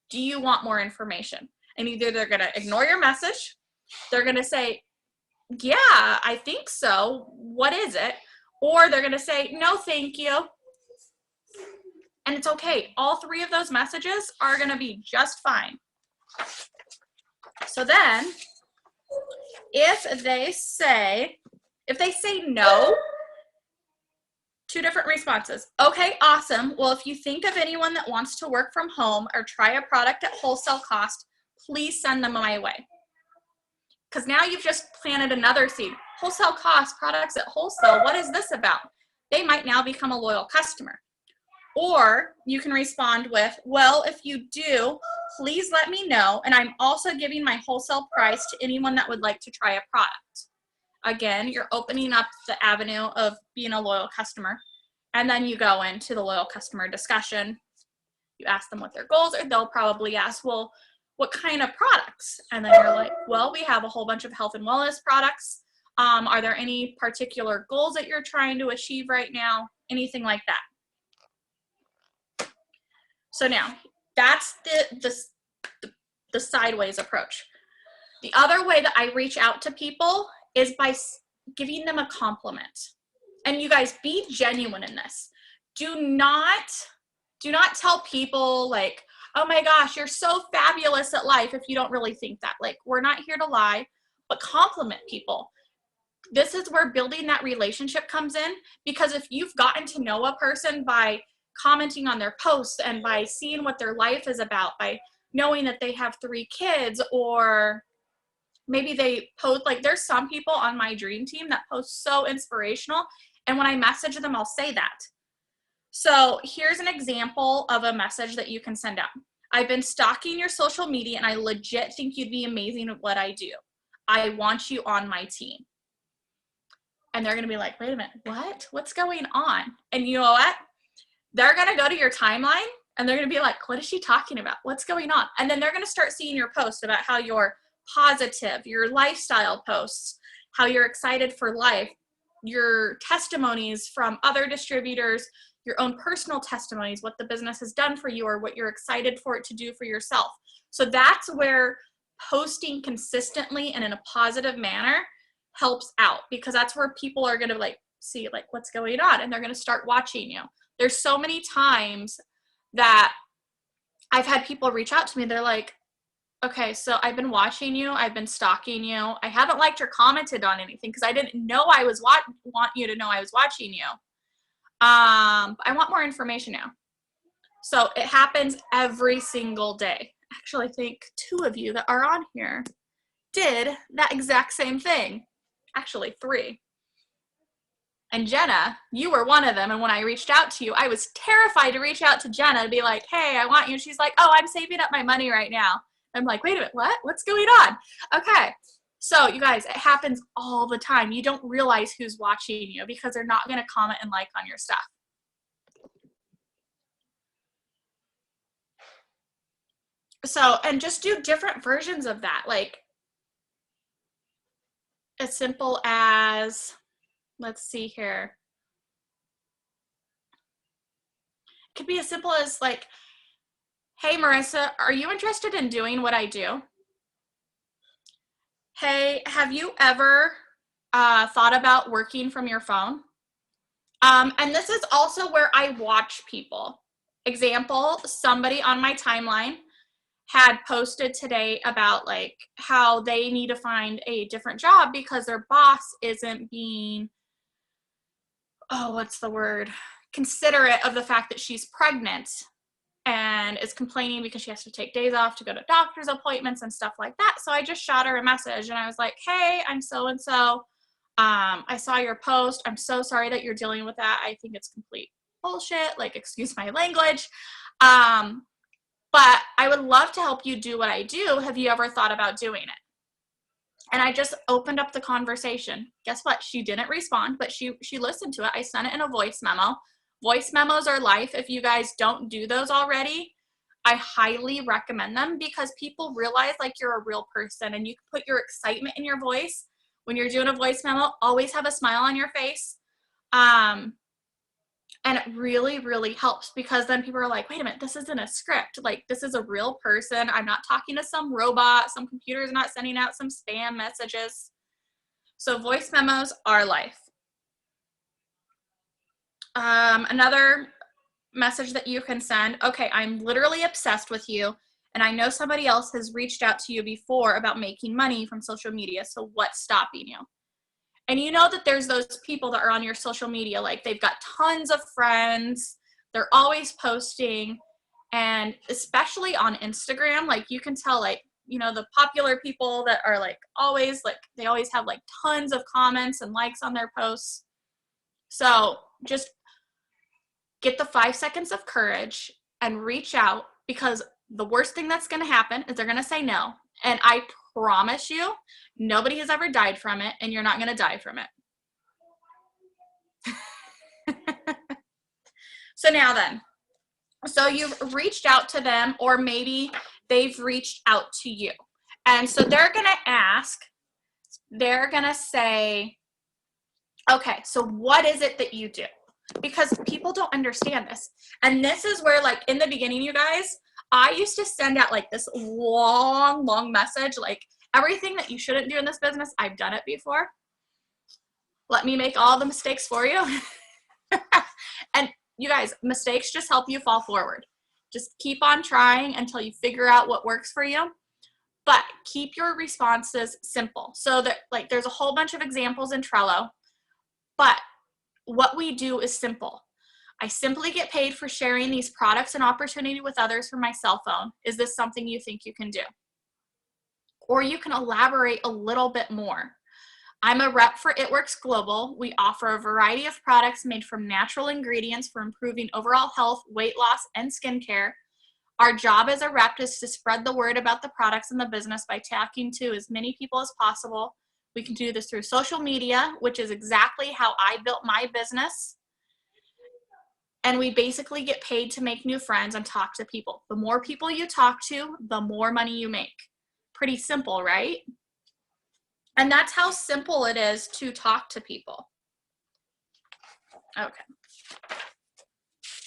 Do you want more information? And either they're going to ignore your message, they're going to say, yeah, I think so. What is it? Or they're going to say, no, thank you. And it's okay. All three of those messages are going to be just fine. So then, if they say no, two different responses. Okay, awesome. Well, if you think of anyone that wants to work from home or try a product at wholesale cost, please send them my way. Because now you've just planted another seed. Wholesale cost, products at wholesale, what is this about? They might now become a loyal customer. Or you can respond with, well, if you do, please let me know. And I'm also giving my wholesale price to anyone that would like to try a product. Again, you're opening up the avenue of being a loyal customer. And then you go into the loyal customer discussion. You ask them what their goals are. They'll probably ask, well, what kind of products? And then you're like, well, we have a whole bunch of health and wellness products. Are there any particular goals that you're trying to achieve right now? Anything like that. So now, that's the sideways approach. The other way that I reach out to people is by giving them a compliment. And you guys, be genuine in this. Do not tell people like, oh my gosh, you're so fabulous at life, if you don't really think that. Like, we're not here to lie, but compliment people. This is where building that relationship comes in, because if you've gotten to know a person by commenting on their posts and by seeing what their life is about, by knowing that they have 3 kids, or maybe they post, like there's some people on my dream team that post so inspirational, and when I message them, I'll say that. So here's an example of a message that you can send out. I've been stalking your social media and I legit think you'd be amazing at what I do. I want you on my team. And they're going to be like, wait a minute, what? What's going on? And you know what? They're going to go to your timeline and they're going to be like, what is she talking about? What's going on? And then they're going to start seeing your posts about how you're positive, your lifestyle posts, how you're excited for life, your testimonies from other distributors, your own personal testimonies, what the business has done for you or what you're excited for it to do for yourself. So that's where posting consistently and in a positive manner helps out, because that's where people are going to like see like what's going on, and they're going to start watching you. There's so many times that I've had people reach out to me. They're like, okay, so I've been watching you. I've been stalking you. I haven't liked or commented on anything because I didn't know I was want you to know I was watching you. I want more information now. So it happens every single day. Actually, I think 2 of you that are on here did that exact same thing. Actually, 3. And Jenna, you were one of them. And when I reached out to you, I was terrified to reach out to Jenna and be like, hey, I want you. She's like, oh, I'm saving up my money right now. I'm like, wait a minute, what? What's going on? Okay. So you guys, it happens all the time. You don't realize who's watching you because they're not going to comment and like on your stuff. So, and just do different versions of that. Like as simple as, let's see here. It could be as simple as like, hey, Marissa, are you interested in doing what I do? Hey, have you ever thought about working from your phone? And this is also where I watch people. Example, somebody on my timeline had posted today about like how they need to find a different job because their boss isn't being, oh, what's the word? Considerate of the fact that she's pregnant and is complaining because she has to take days off to go to doctor's appointments and stuff like that. So I just shot her a message and I was like, hey, I'm so-and-so. I saw your post. I'm so sorry that you're dealing with that. I think it's complete bullshit. Like, excuse my language. But I would love to help you do what I do. Have you ever thought about doing it? And I just opened up the conversation. Guess what? She didn't respond, but she listened to it. I sent it in a voice memo. Voice memos are life. If you guys don't do those already, I highly recommend them because people realize like you're a real person and you can put your excitement in your voice. When you're doing a voice memo, always have a smile on your face. And it really, really helps because then people are like, wait a minute, this isn't a script. Like, this is a real person. I'm not talking to some robot. Some computer's not sending out some spam messages. So voice memos are life. Another message that you can send, okay, I'm literally obsessed with you. And I know somebody else has reached out to you before about making money from social media. So what's stopping you? And you know that there's those people that are on your social media, like they've got tons of friends, they're always posting, and especially on Instagram, like you can tell like, you know, the popular people that are like always like, they always have like tons of comments and likes on their posts. So just get the 5 seconds of courage and reach out because the worst thing that's going to happen is they're going to say no. And I promise you, nobody has ever died from it, and you're not going to die from it. So now then, so you've reached out to them, or maybe they've reached out to you. And so they're going to ask, they're going to say, okay, so what is it that you do? Because people don't understand this. And this is where, like, in the beginning, you guys, I used to send out like this long message, like everything that you shouldn't do in this business, I've done it before. Let me make all the mistakes for you. And you guys, mistakes just help you fall forward. Just keep on trying until you figure out what works for you. But keep your responses simple. So that like there's a whole bunch of examples in Trello, but what we do is simple. I simply get paid for sharing these products and opportunity with others from my cell phone. Is this something you think you can do? Or you can elaborate a little bit more. I'm a rep for It Works Global. We offer a variety of products made from natural ingredients for improving overall health, weight loss, and skincare. Our job as a rep is to spread the word about the products in the business by talking to as many people as possible. We can do this through social media, which is exactly how I built my business. And we basically get paid to make new friends and talk to people. The more people you talk to, the more money you make. Pretty simple, right? And that's how simple it is to talk to people. Okay.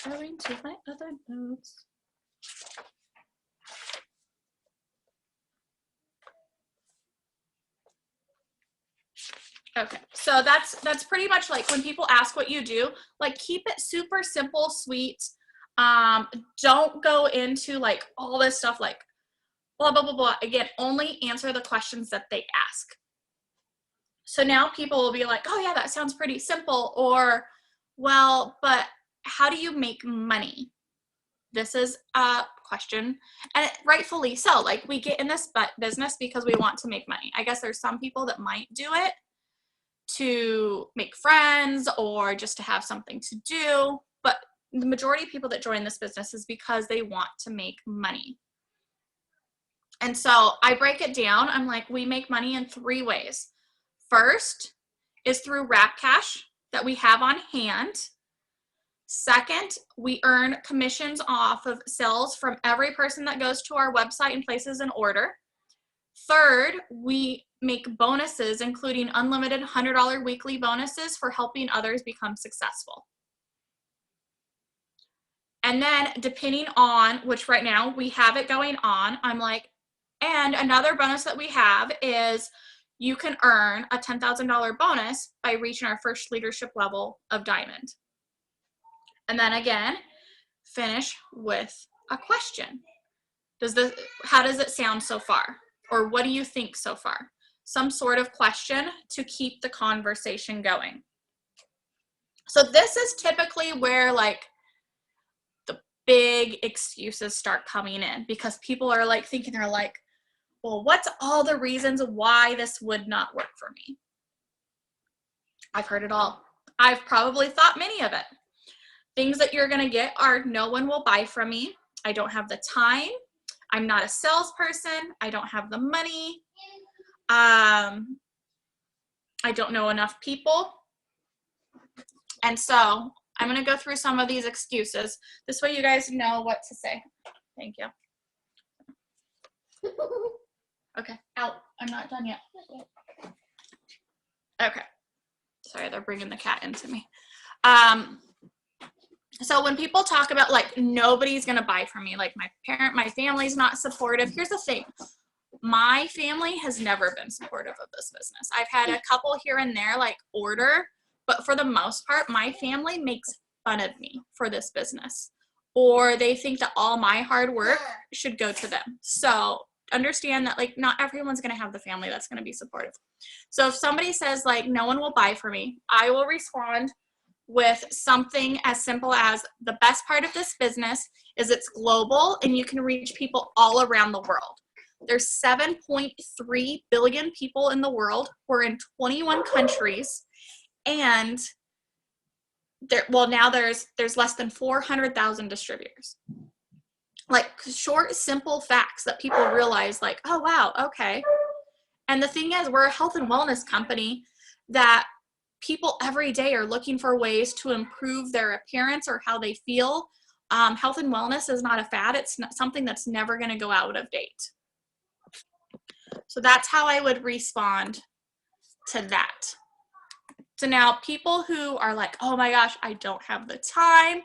Going to my other notes. Okay, so that's pretty much like when people ask what you do, like keep it super simple, sweet. Don't go into like all this stuff like blah, blah, blah, blah. Again, only answer the questions that they ask. So now people will be like, oh yeah, that sounds pretty simple. Or, well, but how do you make money? This is a question, and rightfully so. Like we get in this business because we want to make money. I guess there's some people that might do it to make friends or just to have something to do. But the majority of people that join this business is because they want to make money. And so I break it down. I'm like, we make money in 3 ways. First is through wrap cash that we have on hand. Second, we earn commissions off of sales from every person that goes to our website and places an order. Third, we make bonuses, including unlimited $100 weekly bonuses for helping others become successful. And then depending on, which right now we have it going on, I'm like, and another bonus that we have is you can earn a $10,000 bonus by reaching our first leadership level of diamond. And then again, finish with a question. How does it sound so far? Or what do you think so far? Some sort of question to keep the conversation going. So this is typically where like the big excuses start coming in, because people are like thinking, they're like, well, what's all the reasons why this would not work for me? I've heard it all. I've probably thought many of it. Things that you're going to get are no one will buy from me. I don't have the time. I'm not a salesperson. I don't have the money. I don't know enough people. And so I'm going to go through some of these excuses. This way you guys know what to say. Thank you. Okay, out. I'm not done yet. Okay. Sorry, they're bringing the cat into me. So when people talk about like nobody's gonna buy from me, like my family's not supportive. Here's the thing. My family has never been supportive of this business. I've had a couple here and there like order, but for the most part, my family makes fun of me for this business, or they think that all my hard work should go to them. So understand that like not everyone's gonna have the family that's gonna be supportive. So if somebody says like no one will buy from me, I will respond with something as simple as the best part of this business is it's global and you can reach people all around the world. There's 7.3 billion people in the world. We're in 21 countries, and now there's less than 400,000 distributors. Like short, simple facts that people realize like, oh wow, okay. And the thing is, we're a health and wellness company that people every day are looking for ways to improve their appearance or how they feel. Health and wellness is not a fad. It's not something that's never going to go out of date. So that's how I would respond to that. So now people who are like, oh my gosh, I don't have the time.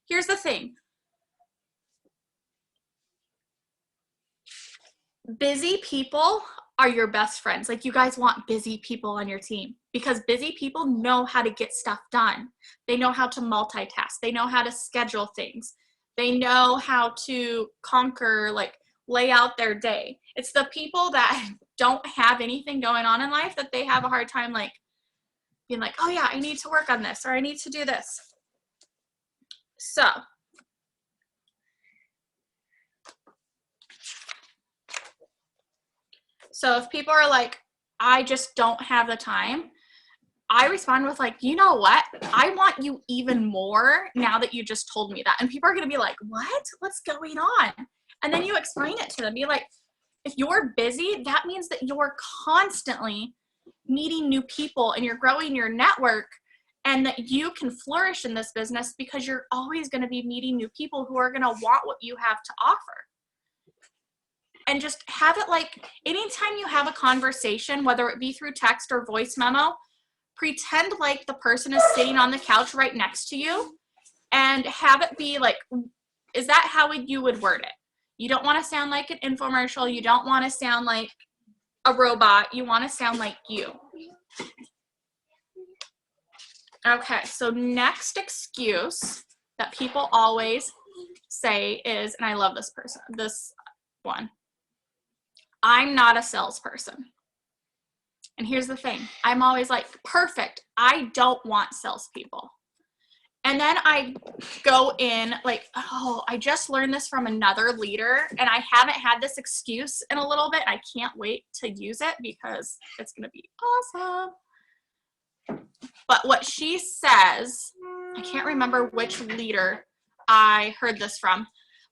Here's the thing. Busy people are your best friends. Like you guys want busy people on your team because busy people know how to get stuff done. They know how to multitask. They know how to schedule things. They know how to conquer, like lay out their day. It's the people that don't have anything going on in life that they have a hard time like being like, oh yeah, I need to work on this or I need to do this. So if people are like, I just don't have the time, I respond with like, you know what? I want you even more now that you just told me that. And people are going to be like, what? What's going on? And then you explain it to them. Be like, if you're busy, that means that you're constantly meeting new people and you're growing your network, and that you can flourish in this business because you're always going to be meeting new people who are going to want what you have to offer. And just have it like anytime you have a conversation, whether it be through text or voice memo, pretend like the person is sitting on the couch right next to you and have it be like, is that how you would word it? You don't want to sound like an infomercial. You don't want to sound like a robot. You want to sound like you. Okay, so next excuse that people always say is, and I love this one. I'm not a salesperson. And here's the thing. I'm always like, perfect. I don't want salespeople. And then I go in like, oh, I just learned this from another leader and I haven't had this excuse in a little bit. I can't wait to use it because it's going to be awesome. But what she says, I can't remember which leader I heard this from,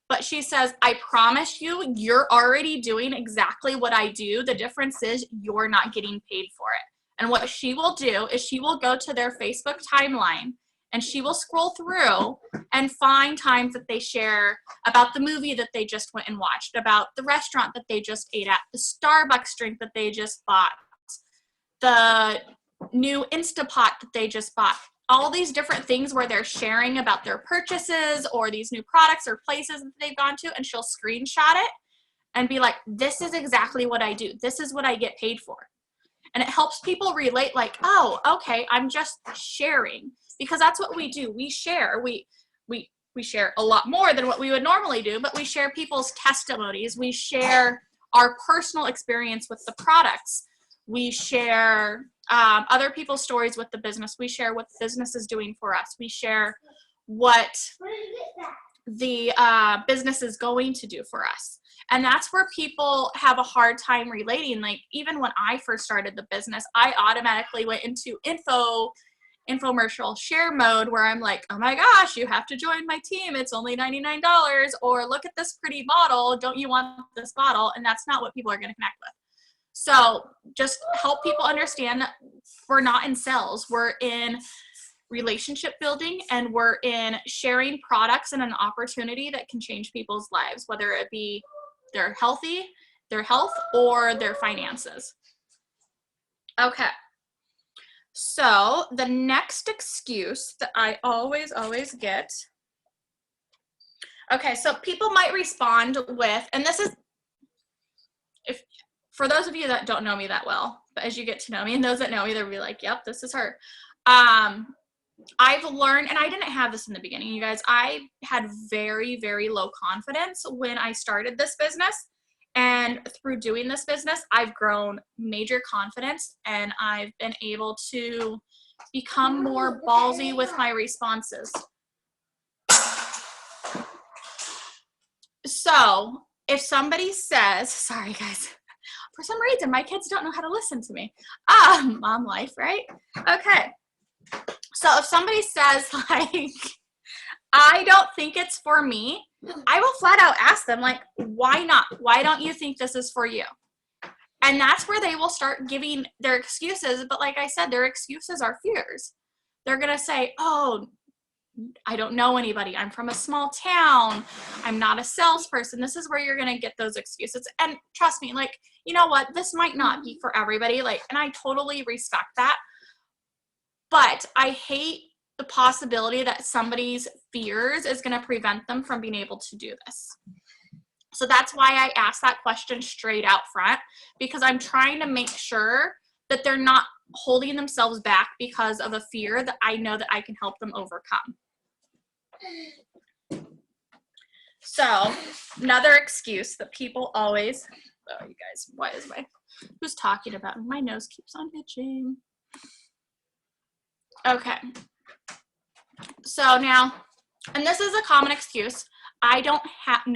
but she says, I promise you, you're already doing exactly what I do. The difference is you're not getting paid for it. And what she will do is she will go to their Facebook timeline And she will scroll through and find times that they share about the movie that they just went and watched, about the restaurant that they just ate at, the Starbucks drink that they just bought, the new Instapot that they just bought. All these different things where they're sharing about their purchases or these new products or places that they've gone to, and she'll screenshot it and be like, this is exactly what I do. This is what I get paid for. And it helps people relate, like, oh, okay, I'm just sharing. Because that's what we do. We share. We share a lot more than what we would normally do, but we share people's testimonies. We share our personal experience with the products. We share other people's stories with the business. We share what the business is doing for us. We share what the business is going to do for us. And that's where people have a hard time relating. Like, even when I first started the business, I automatically went into infomercial share mode, where I'm like, oh my gosh, you have to join my team. It's only $99. Or look at this pretty bottle. Don't you want this bottle? And that's not what people are going to connect with. So just help people understand that we're not in sales. We're in relationship building, and we're in sharing products and an opportunity that can change people's lives, whether it be their health, or their finances. Okay. So the next excuse that I always get. Okay, so people might respond with, and this is, if for those of you that don't know me that well, but as you get to know me, and those that know me, they'll be like, yep, this is her. I've learned, and I didn't have this in the beginning, you guys, I had very, very low confidence when I started this business. And through doing this business, I've grown major confidence, and I've been able to become more ballsy with my responses. So if somebody says, sorry guys, for some reason my kids don't know how to listen to me. Mom life, right? Okay. So if somebody says, like, I don't think it's for me, I will flat out ask them, like, why not? Why don't you think this is for you? And that's where they will start giving their excuses. But like I said, their excuses are fears. They're going to say, oh, I don't know anybody. I'm from a small town. I'm not a salesperson. This is where you're going to get those excuses. And trust me, like, you know what? This might not be for everybody. Like, and I totally respect that. But I hate the possibility that somebody's fears is going to prevent them from being able to do this. So that's why I ask that question straight out front, because I'm trying to make sure that they're not holding themselves back because of a fear that I know that I can help them overcome. So another excuse that people always, oh, you guys, why is who's talking about me? My nose keeps on itching. Okay. So now, and this is a common excuse, I don't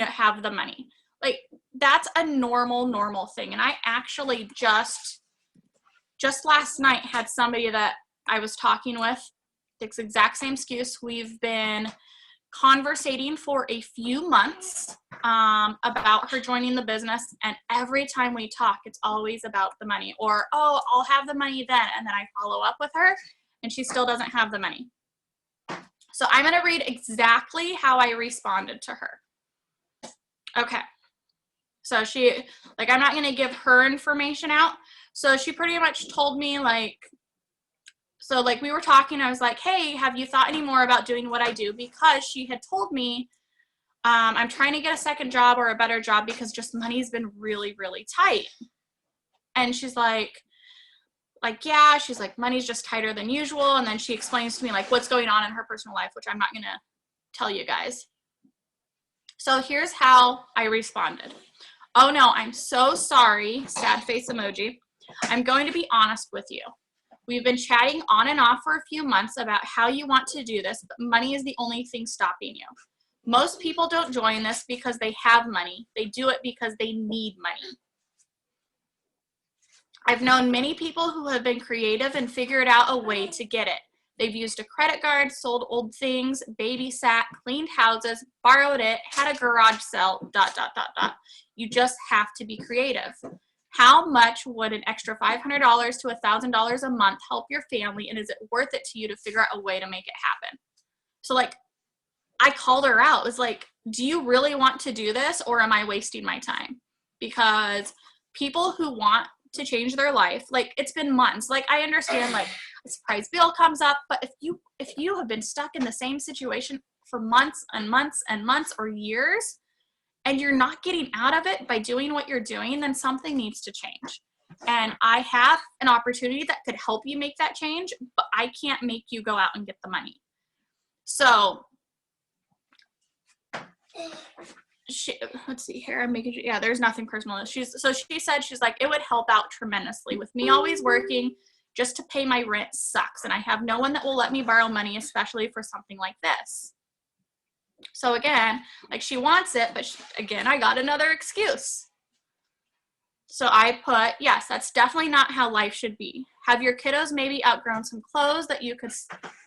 have the money. Like, that's a normal thing. And I actually just last night had somebody that I was talking with, this exact same excuse. We've been conversating for a few months about her joining the business, and every time we talk, it's always about the money, or, oh, I'll have the money then, and then I follow up with her, and she still doesn't have the money. So I'm going to read exactly how I responded to her. Okay. So she, like, I'm not going to give her information out. So she pretty much told me, like, so like we were talking, I was like, hey, have you thought any more about doing what I do? Because she had told me, I'm trying to get a second job or a better job because just money's been really, really tight. And she's like, yeah, she's like, money's just tighter than usual. And then she explains to me, like, what's going on in her personal life, which I'm not going to tell you guys. So here's how I responded. Oh no, I'm so sorry. Sad face emoji. I'm going to be honest with you. We've been chatting on and off for a few months about how you want to do this, but money is the only thing stopping you. Most people don't join this because they have money. They do it because they need money. I've known many people who have been creative and figured out a way to get it. They've used a credit card, sold old things, babysat, cleaned houses, borrowed it, had a garage sale, ... You just have to be creative. How much would an extra $500 to $1,000 a month help your family, and is it worth it to you to figure out a way to make it happen? So like, I called her out. It was like, do you really want to do this, or am I wasting my time? Because people who want to change their life, like, it's been months. Like, I understand, like, a surprise bill comes up, but if you have been stuck in the same situation for months and months and months or years, and you're not getting out of it by doing what you're doing, then something needs to change. And I have an opportunity that could help you make that change, but I can't make you go out and get the money. So let's see here. I'm making sure, yeah, there's nothing personal. She said, she's like, it would help out tremendously. With me always working, just to pay my rent sucks. And I have no one that will let me borrow money, especially for something like this. So again, like, she wants it, but again, I got another excuse. So I put, yes, that's definitely not how life should be. Have your kiddos maybe outgrown some clothes that you could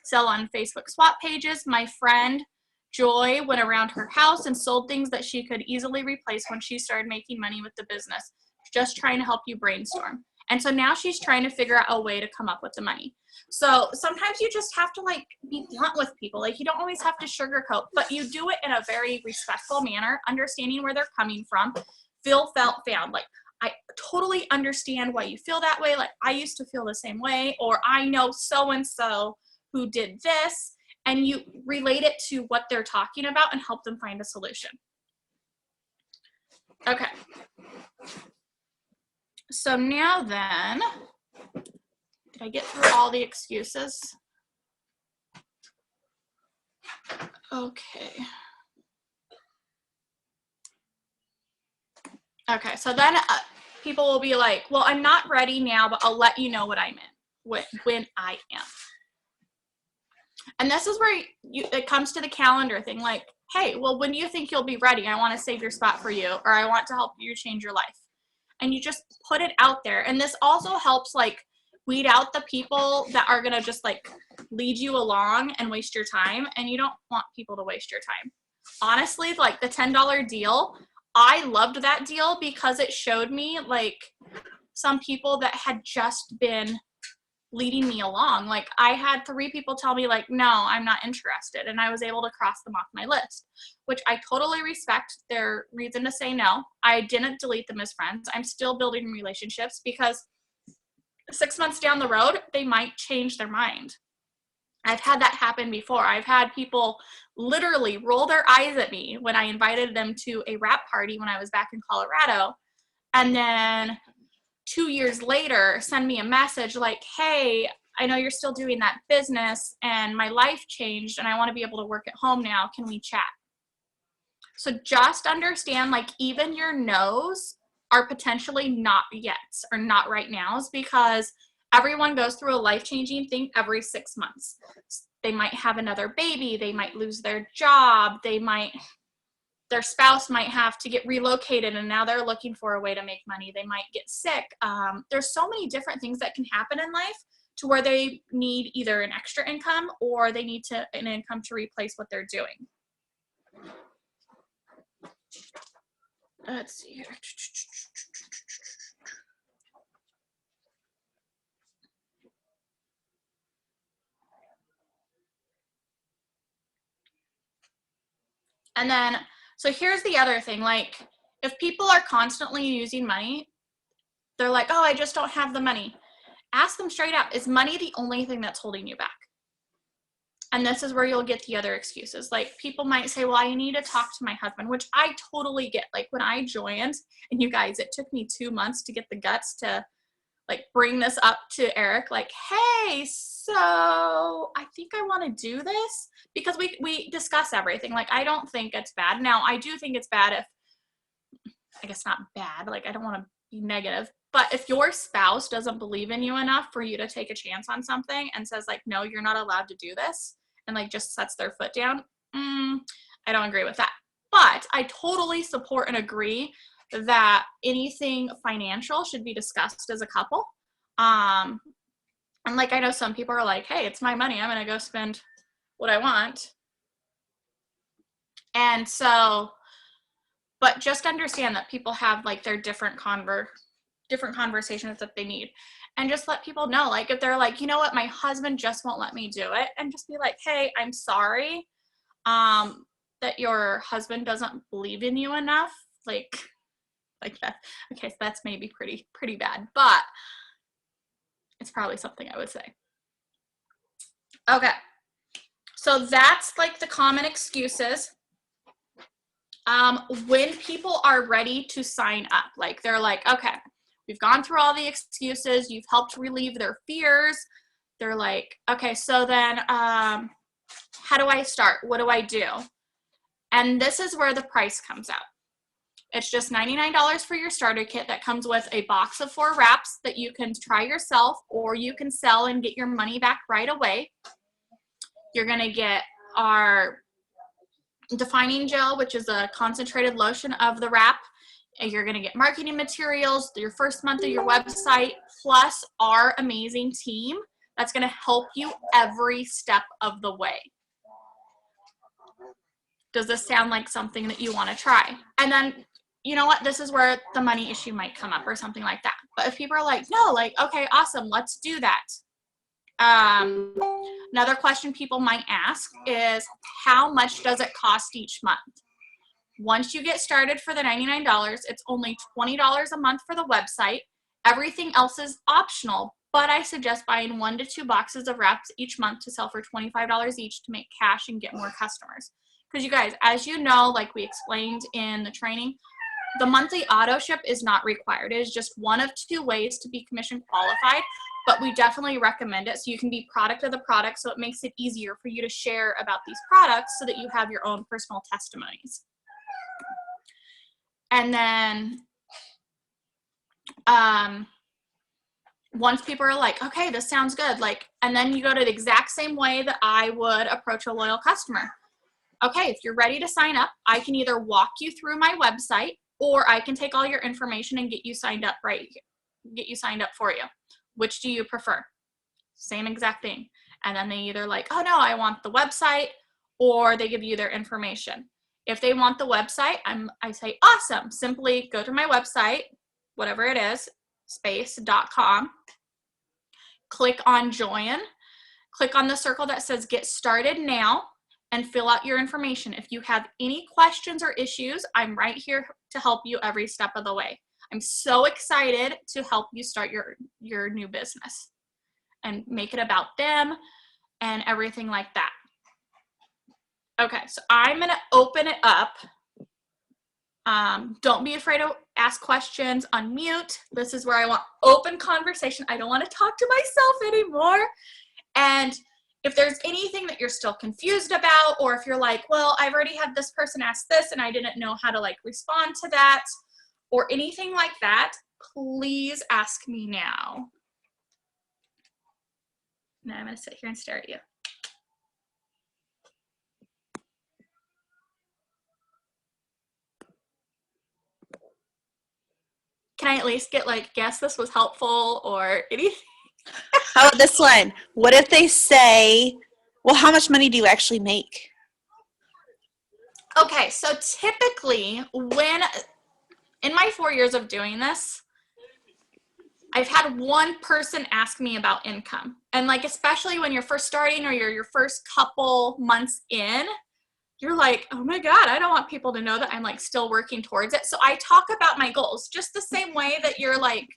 sell on Facebook swap pages? My friend Joy went around her house and sold things that she could easily replace when she started making money with the business. Just trying to help you brainstorm. And so now she's trying to figure out a way to come up with the money. So sometimes you just have to, like, be blunt with people. Like, you don't always have to sugarcoat, but you do it in a very respectful manner, understanding where they're coming from. Feel, felt, found. Like, I totally understand why you feel that way. Like, I used to feel the same way, or I know so-and-so who did this, and you relate it to what they're talking about and help them find a solution. Okay. So now then, did I get through all the excuses? Okay. Okay, so then people will be like, well, I'm not ready now, but I'll let you know what I'm in, when I am. And this is where it comes to the calendar thing. Like, hey, well, when do you think you'll be ready? I want to save your spot for you, or I want to help you change your life. And you just put it out there. And this also helps, like, weed out the people that are going to just, like, lead you along and waste your time. And you don't want people to waste your time. Honestly, like, the $10 deal, I loved that deal because it showed me, like, some people that had just been leading me along. Like, I had 3 people tell me, like, no, I'm not interested. And I was able to cross them off my list, which I totally respect their reason to say no. I didn't delete them as friends. I'm still building relationships because 6 months down the road, they might change their mind. I've had that happen before. I've had people literally roll their eyes at me when I invited them to a wrap party when I was back in Colorado. And then 2 years later, send me a message like, hey, I know you're still doing that business and my life changed and I want to be able to work at home now. Can we chat? So just understand, like, even your no's are potentially not yets or not right nows, because everyone goes through a life-changing thing every 6 months. They might have another baby. They might lose their job. Their spouse might have to get relocated and now they're looking for a way to make money. They might get sick. There's so many different things that can happen in life to where they need either an extra income or they need an income to replace what they're doing. Let's see here. And then, so here's the other thing. Like, if people are constantly using money, they're like, oh, I just don't have the money. Ask them straight out, is money the only thing that's holding you back? And this is where you'll get the other excuses. Like, people might say, well, I need to talk to my husband, which I totally get. Like, when I joined, and you guys, it took me 2 months to get the guts to, like, bring this up to Eric, like, hey, so I think I want to do this, because we discuss everything. Like, I don't think it's bad. Now, I do think it's bad if, I guess not bad, like, I don't want to be negative, but if your spouse doesn't believe in you enough for you to take a chance on something and says, like, no, you're not allowed to do this, and, like, just sets their foot down, I don't agree with that. But I totally support and agree that anything financial should be discussed as a couple. And, like, I know some people are like, hey, it's my money, I'm going to go spend what I want. And so, but just understand that people have, like, their different different conversations that they need. And just let people know, like, if they're like, you know what, my husband just won't let me do it, and just be like, hey, I'm sorry that your husband doesn't believe in you enough, like that. Okay, so that's maybe pretty bad, but it's probably something I would say. Okay, so that's like the common excuses. When people are ready to sign up, like they're like, okay, we've gone through all the excuses, you've helped relieve their fears. They're like, okay, so then how do I start? What do I do? And this is where the price comes out. It's just $99 for your starter kit that comes with a box of 4 wraps that you can try yourself, or you can sell and get your money back right away. You're going to get our defining gel, which is a concentrated lotion of the wrap. And you're going to get marketing materials, your first month of your website, plus our amazing team that's going to help you every step of the way. Does this sound like something that you want to try? And then, you know what, this is where the money issue might come up or something like that. But if people are like, no, like, okay, awesome, let's do that. Another question people might ask is, how much does it cost each month? Once you get started for the $99, it's only $20 a month for the website. Everything else is optional, but I suggest buying 1 to 2 boxes of wraps each month to sell for $25 each to make cash and get more customers. Because you guys, as you know, like we explained in the training, the monthly auto ship is not required. It is just one of 2 ways to be commission qualified, but we definitely recommend it so you can be product of the product, so it makes it easier for you to share about these products so that you have your own personal testimonies. And then once people are like, okay, this sounds good, like, and then you go to the exact same way that I would approach a loyal customer. Okay, if you're ready to sign up, I can either walk you through my website, or I can take all your information and get you signed up for you. Which do you prefer? Same exact thing. And then they either like, oh no, I want the website, or they give you their information. If they want the website, I say, awesome. Simply go to my website, whatever it is, space.com, click on join, click on the circle that says get started now, and fill out your information. If you have any questions or issues, I'm right here to help you every step of the way. I'm so excited to help you start your new business and make it about them and everything like that. Okay, so I'm gonna open it up. Don't be afraid to ask questions, unmute. This is where I want open conversation. I don't want to talk to myself anymore. And if there's anything that you're still confused about, or if you're like, well, I've already had this person ask this and I didn't know how to like respond to that, or anything like that, please ask me now. Now I'm gonna sit here and stare at you. Can I at least get like, guess this was helpful or anything? How about this one? What if they say, well, how much money do you actually make? Okay, so typically in my 4 years of doing this, I've had one person ask me about income. And like, especially when you're first starting or you're your first couple months in, you're like, oh my God, I don't want people to know that I'm like still working towards it. So I talk about my goals just the same way that you're like,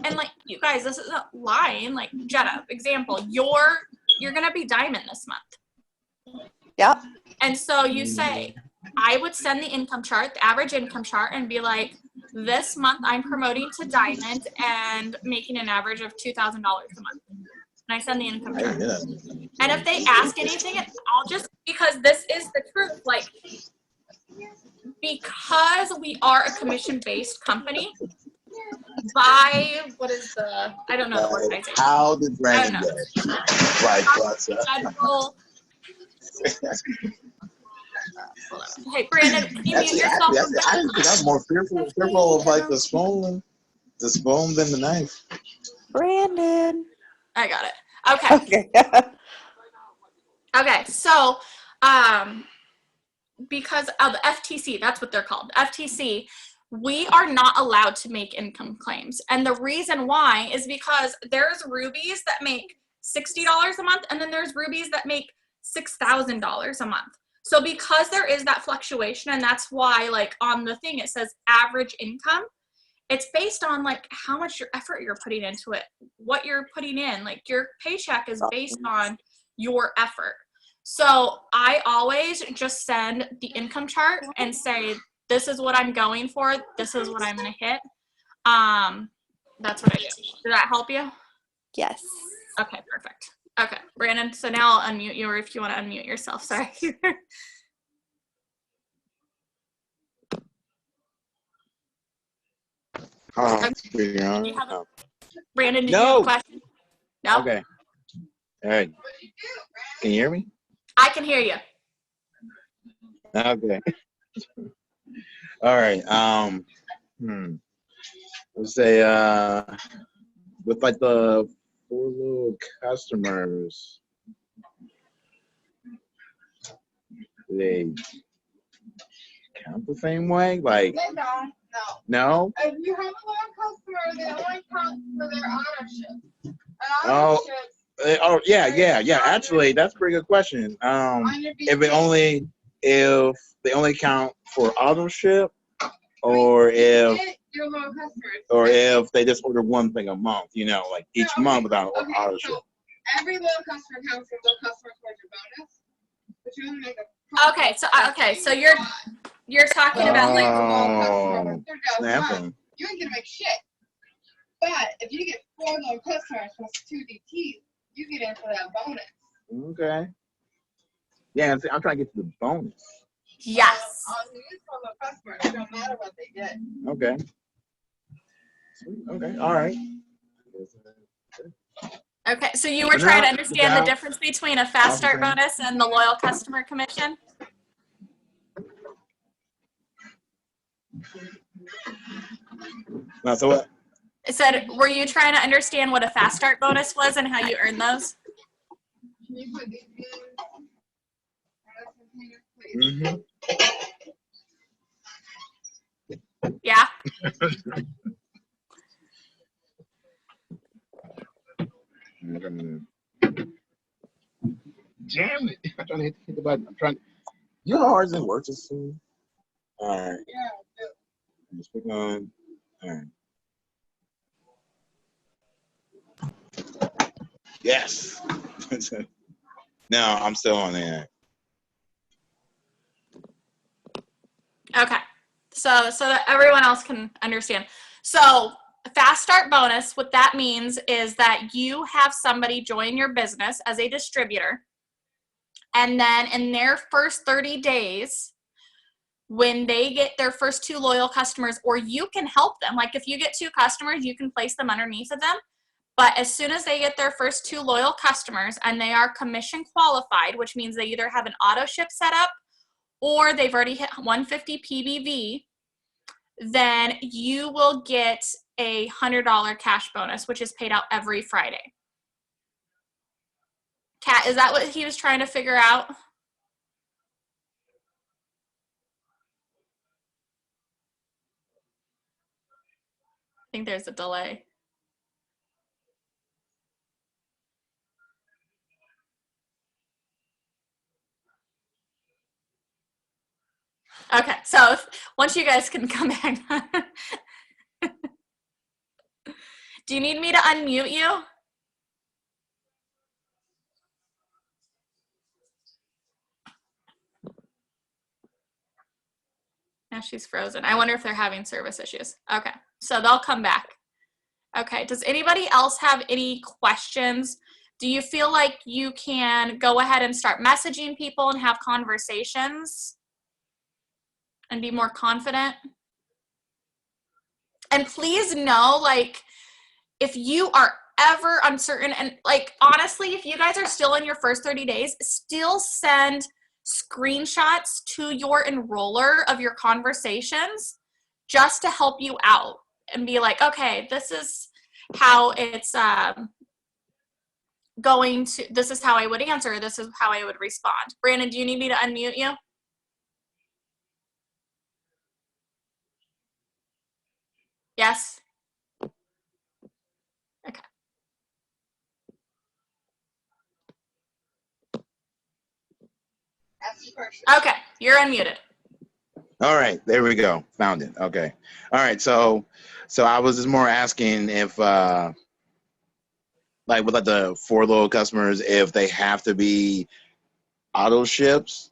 and like, you guys, this isn't lying. Like, Jenna, example, you're gonna be diamond this month. Yep. And so you say, I would send the income chart, the average income chart, and be like, this month I'm promoting to diamond and making an average of $2,000 a month. And I send the income chart. And if they ask anything, I'll just, because this is the truth, like, because we are a commission-based company, by, what is the, I don't know the organization. How did Brandon get it? Like, federal, hey, Brandon, can you mute yourself? I was more fearful of like the spoon than the knife. Brandon. I got it. Okay. Okay. Okay, so because of the FTC, that's what they're called. FTC, we are not allowed to make income claims. And the reason why is because there's rubies that make $60 a month, and then there's rubies that make $6,000 a month. So because there is that fluctuation, and that's why like on the thing it says average income, it's based on like how much your effort you're putting into it, what you're putting in. Like your paycheck is based on your effort. So I always just send the income chart and say, this is what I'm going for. This is what I'm going to hit. That's what I do. Did that help you? Yes. Okay, perfect. Okay, Brandon, so now I'll unmute you, or if you want to unmute yourself, sorry. Brandon, did you have a question? No? Okay. All right. Can you hear me? I can hear you. Okay. All right. Let's say with like the 4 little customers, do they count the same way? Like They don't. no? If you have a loyal customer, they only count for their auto ship. An Oh. auto ship. Oh yeah. Actually, that's a pretty good question. If they only count for auto ship, or Your loyal customers. if they just order one thing a month, you know, like each month without auto ship. So every loyal customer counts as a loyal customer towards your bonus, but you only make a Okay, so you're talking about like Oh, snapping. you ain't gonna make shit. But if you get 4 loyal customers plus 2 DTs, you get in for that bonus. Okay. Yeah, I'm trying to get to the bonus. yes. On these 4 loyal customers, it don't matter what they get. Okay. Sweet. Okay. All right. Okay, so you were trying to understand the difference between a fast start bonus and the loyal customer commission? No, so what? I said, were you trying to understand what a fast start bonus was and how you earn those? Can you put these in? Mm-hmm. Yeah? Damn it! I'm trying to hit the button. You know how hard it works this soon. All right. Yeah. Just click on. All right. Yes. No, I'm still on there. Okay. So that everyone else can understand. So fast start bonus, what that means is that you have somebody join your business as a distributor, and then in their first 30 days, when they get their first 2 loyal customers, or you can help them, like if you get 2 customers, you can place them underneath of them. But as soon as they get their first 2 loyal customers and they are commission qualified, which means they either have an auto ship set up or they've already hit 150 PBV, then you will get a $100 cash bonus, which is paid out every Friday. Kat, is that what he was trying to figure out? I think there's a delay. Okay, so once you guys can come back. Do you need me to unmute you? Now she's frozen. I wonder if they're having service issues. Okay, so they'll come back. Okay, does anybody else have any questions? Do you feel like you can go ahead and start messaging people and have conversations and be more confident? And please know, like, if you are ever uncertain, and like, honestly, if you guys are still in your first 30 days, still send screenshots to your enroller of your conversations just to help you out and be like, okay, this is how it's this is how I would answer, this is how I would respond. Brandon, do you need me to unmute you? Yes? Ask the question. Okay, you're unmuted. All right, there we go. Found it. Okay. All right. So I was just more asking if, like, with like the for loyal customers, if they have to be auto ships,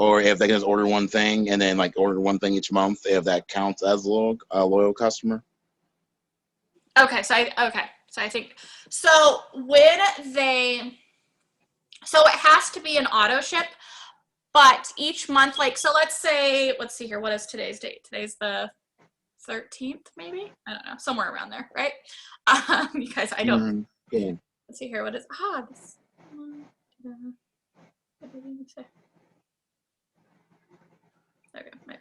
or if they can just order one thing and then like order one thing each month, if that counts as a loyal customer. Okay, so I think so when so it has to be an auto ship, but each month, like, so let's see here, what is today's date? Today's the 13th, maybe? I don't know, somewhere around there, right? You guys, I don't, Mm-hmm. Yeah. let's see here, what is, this, what did it say? Okay, my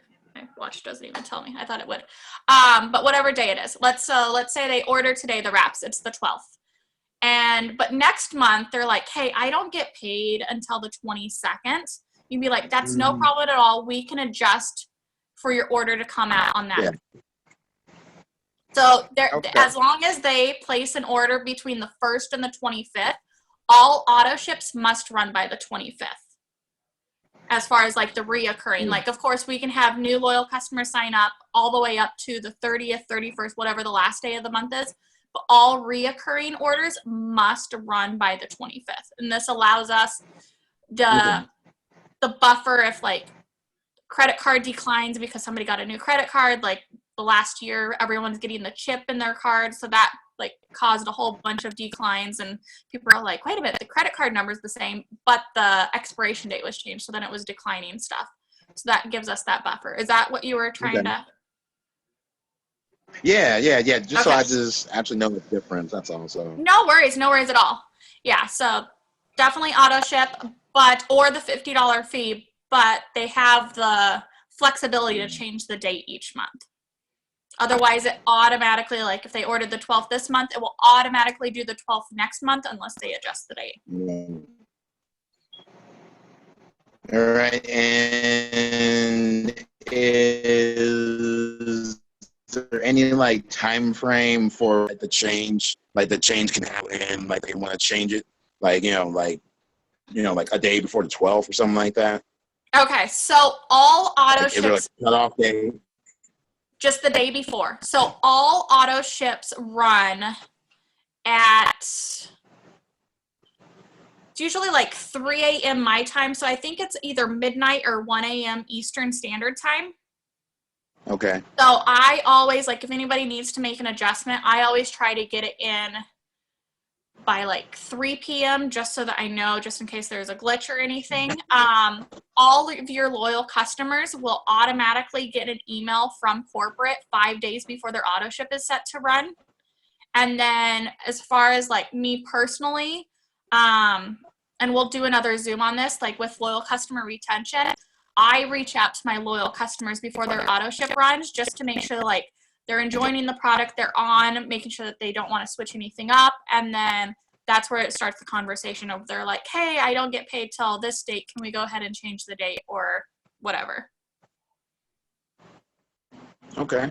watch doesn't even tell me. I thought it would. But whatever day it is, let's say they order today the wraps. It's the 12th, but next month they're like, hey, I don't get paid until the 22nd. You'd be like, that's no problem at all. We can adjust for your order to come out on that. Yeah. So Okay. as long as they place an order between the 1st and the 25th, all auto ships must run by the 25th. As far as like the reoccurring, like, of course, we can have new loyal customers sign up all the way up to the 30th, 31st, whatever the last day of the month is. But all reoccurring orders must run by the 25th. And this allows us the buffer if like credit card declines because somebody got a new credit card, like the last year, everyone's getting the chip in their card. So that like caused a whole bunch of declines, and people are like, wait a minute, the credit card number is the same, but the expiration date was changed. So then it was declining stuff. So that gives us that buffer. Is that what you were trying to? Yeah. Just so Okay. I just actually know the difference. That's all. So No worries at all. Yeah, so definitely auto ship, or the $50 fee, but they have the flexibility to change the date each month. Otherwise, it automatically, like if they ordered the 12th this month, it will automatically do the 12th next month unless they adjust the date. All right. And is there any like time frame for like the change? Like the change can happen, like they want to change it, like like a day before the 12th or something like that. Okay, so all auto Like, is there like ships, a cutoff day? just the day before. So all auto ships run at, it's usually like 3 a.m. my time. So I think it's either midnight or 1 a.m. Eastern Standard Time. Okay. So I always, like, if anybody needs to make an adjustment, I always try to get it in by like 3 p.m. just so that I know, just in case there's a glitch or anything. All of your loyal customers will automatically get an email from corporate 5 days before their auto ship is set to run. And then as far as like me personally, and we'll do another Zoom on this, like with loyal customer retention, I reach out to my loyal customers before their auto ship runs just to make sure like they're enjoying the product they're on, making sure that they don't want to switch anything up. And then that's where it starts the conversation of they're like, hey, I don't get paid till this date. Can we go ahead and change the date or whatever? Okay.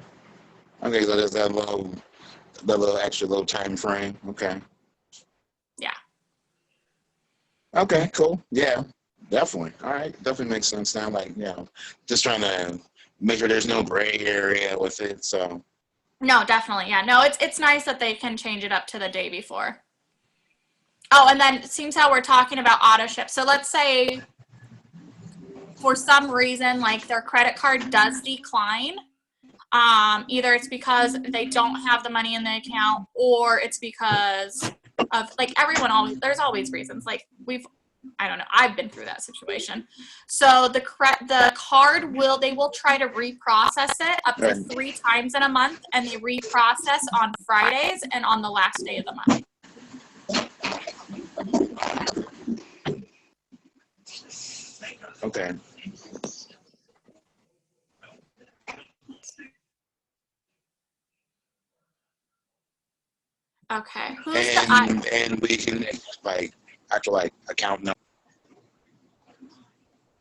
So there's that little extra little time frame. Okay. Yeah. Okay, cool. Yeah, definitely. All right. Definitely makes sense now. Like, just trying to make sure there's no gray area with it. So No, definitely. Yeah. No, it's nice that they can change it up to the day before. Oh, and then it seems how we're talking about auto ship. So let's say for some reason, like their credit card does decline. Either it's because they don't have the money in the account, or it's because of like there's always reasons. Like I don't know, I've been through that situation. So the card they will try to reprocess it up to 3 times in a month, and they reprocess on Fridays and on the last day of the month. okay. Okay. And we can like actual like account number.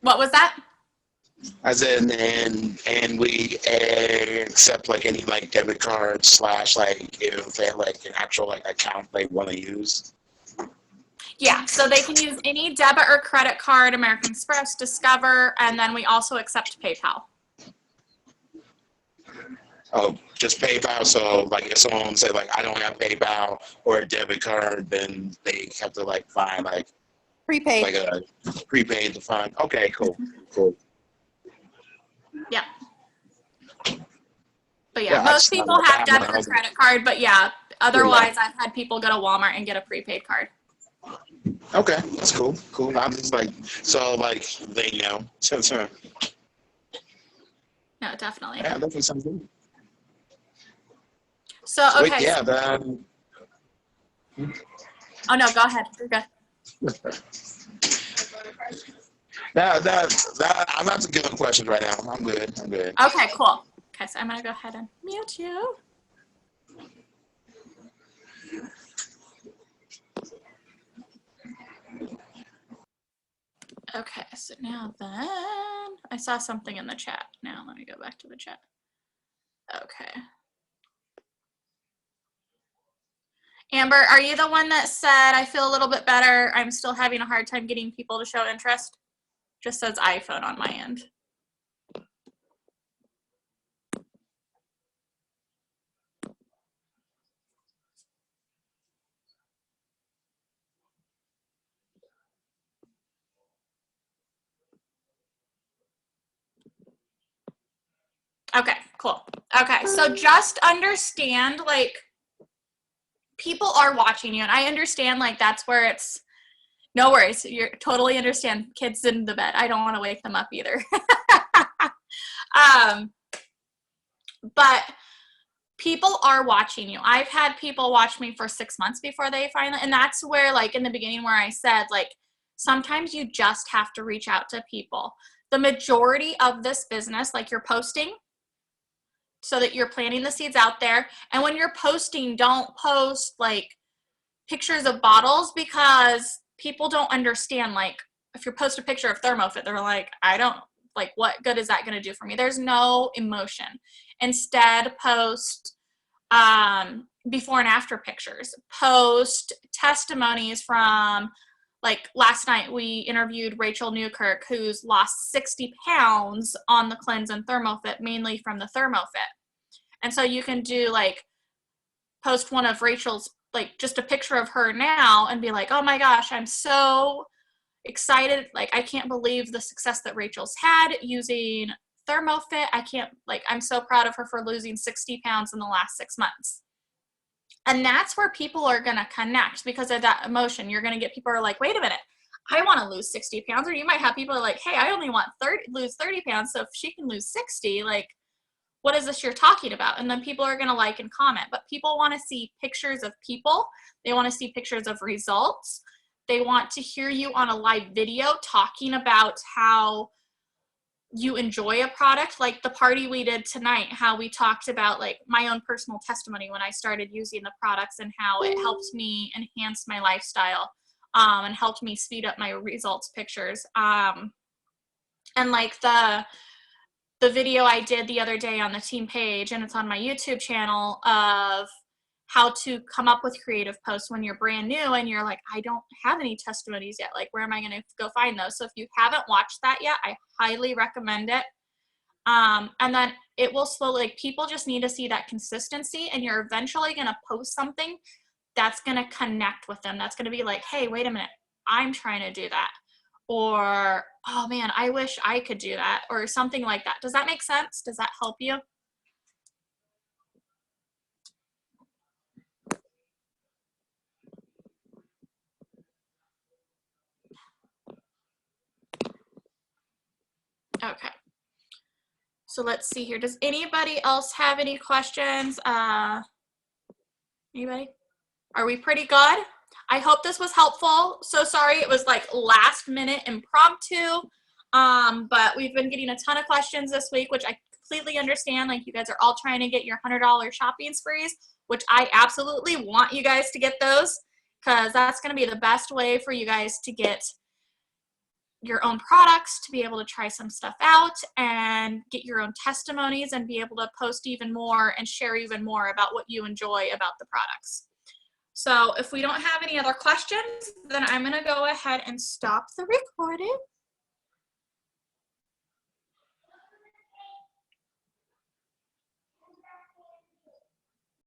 What was that? As in, and we accept like any like debit cards / like if they have like an actual like account they want to use. Yeah, so they can use any debit or credit card, American Express, Discover, and then we also accept PayPal. Oh, just PayPal. So like if someone say like I don't have PayPal or a debit card, then they have to like find like Prepaid. a prepaid to find. Okay, cool. Yeah. But Yeah, yeah, I most just thought people about have that when debit I or was credit card, but yeah, otherwise I've had people go to Walmart and get a prepaid card. okay. That's cool. Cool. I'm just like so like they know. So No, definitely. yeah, definitely sounds good. So, Sweet. okay. Yeah. Then. Oh, no, go ahead. You're good. I'm not to give them questions right now. I'm good. Okay, cool. Okay, so I'm going to go ahead and mute you. Okay, so now then, I saw something in the chat. Now let me go back to the chat. Okay. Amber, are you the one that said, I feel a little bit better, I'm still having a hard time getting people to show interest? Just says iPhone on my end. Okay, cool. Okay, so just understand, like, people are watching you, and I understand, like, that's where it's, no worries, you're totally understand, kids in the bed, I don't want to wake them up either. But people are watching you. I've had people watch me for 6 months before they finally, and that's where, like, in the beginning where I said, like, sometimes you just have to reach out to people. The majority of this business, like, you're posting so that you're planting the seeds out there. And when you're posting, don't post, like, pictures of bottles, because people don't understand, like, if you post a picture of ThermoFit, they're like, I don't, like, what good is that going to do for me? There's no emotion. Instead, post before and after pictures, post testimonies from, like, last night we interviewed Rachel Newkirk, who's lost 60 pounds on the cleanse and ThermoFit, mainly from the ThermoFit. And so you can do, like, post one of Rachel's, like, just a picture of her now and be like, oh my gosh, I'm so excited. Like, I can't believe the success that Rachel's had using ThermoFit. I'm so proud of her for losing 60 pounds in the last 6 months. And that's where people are going to connect because of that emotion. You're going to get people who are like, wait a minute, I want to lose 60 pounds. Or you might have people who are like, hey, I only want lose 30 pounds. So if she can lose 60, like, what is this you're talking about? And then people are going to like and comment. But people want to see pictures of people. They want to see pictures of results. They want to hear you on a live video talking about how you enjoy a product, like the party we did tonight, how we talked about, like, my own personal testimony when I started using the products and how it helped me enhance my lifestyle, and helped me speed up my results pictures. And like the video I did the other day on the team page, and it's on my YouTube channel, of how to come up with creative posts when you're brand new and you're like, I don't have any testimonies yet. Like, where am I going to go find those? So if you haven't watched that yet, I highly recommend it. And then it will slowly, like, people just need to see that consistency, and you're eventually going to post something that's going to connect with them. That's going to be like, hey, wait a minute, I'm trying to do that. Or, oh man, I wish I could do that, or something like that. Does that make sense? Does that help you? Okay. So let's see here. Does anybody else have any questions? Anybody? Are we pretty good? I hope this was helpful. So sorry it was like last minute impromptu, but we've been getting a ton of questions this week, which I completely understand. Like, you guys are all trying to get your $100 shopping sprees, which I absolutely want you guys to get those, because that's going to be the best way for you guys to get your own products, to be able to try some stuff out and get your own testimonies and be able to post even more and share even more about what you enjoy about the products. So if we don't have any other questions, then I'm going to go ahead and stop the recording.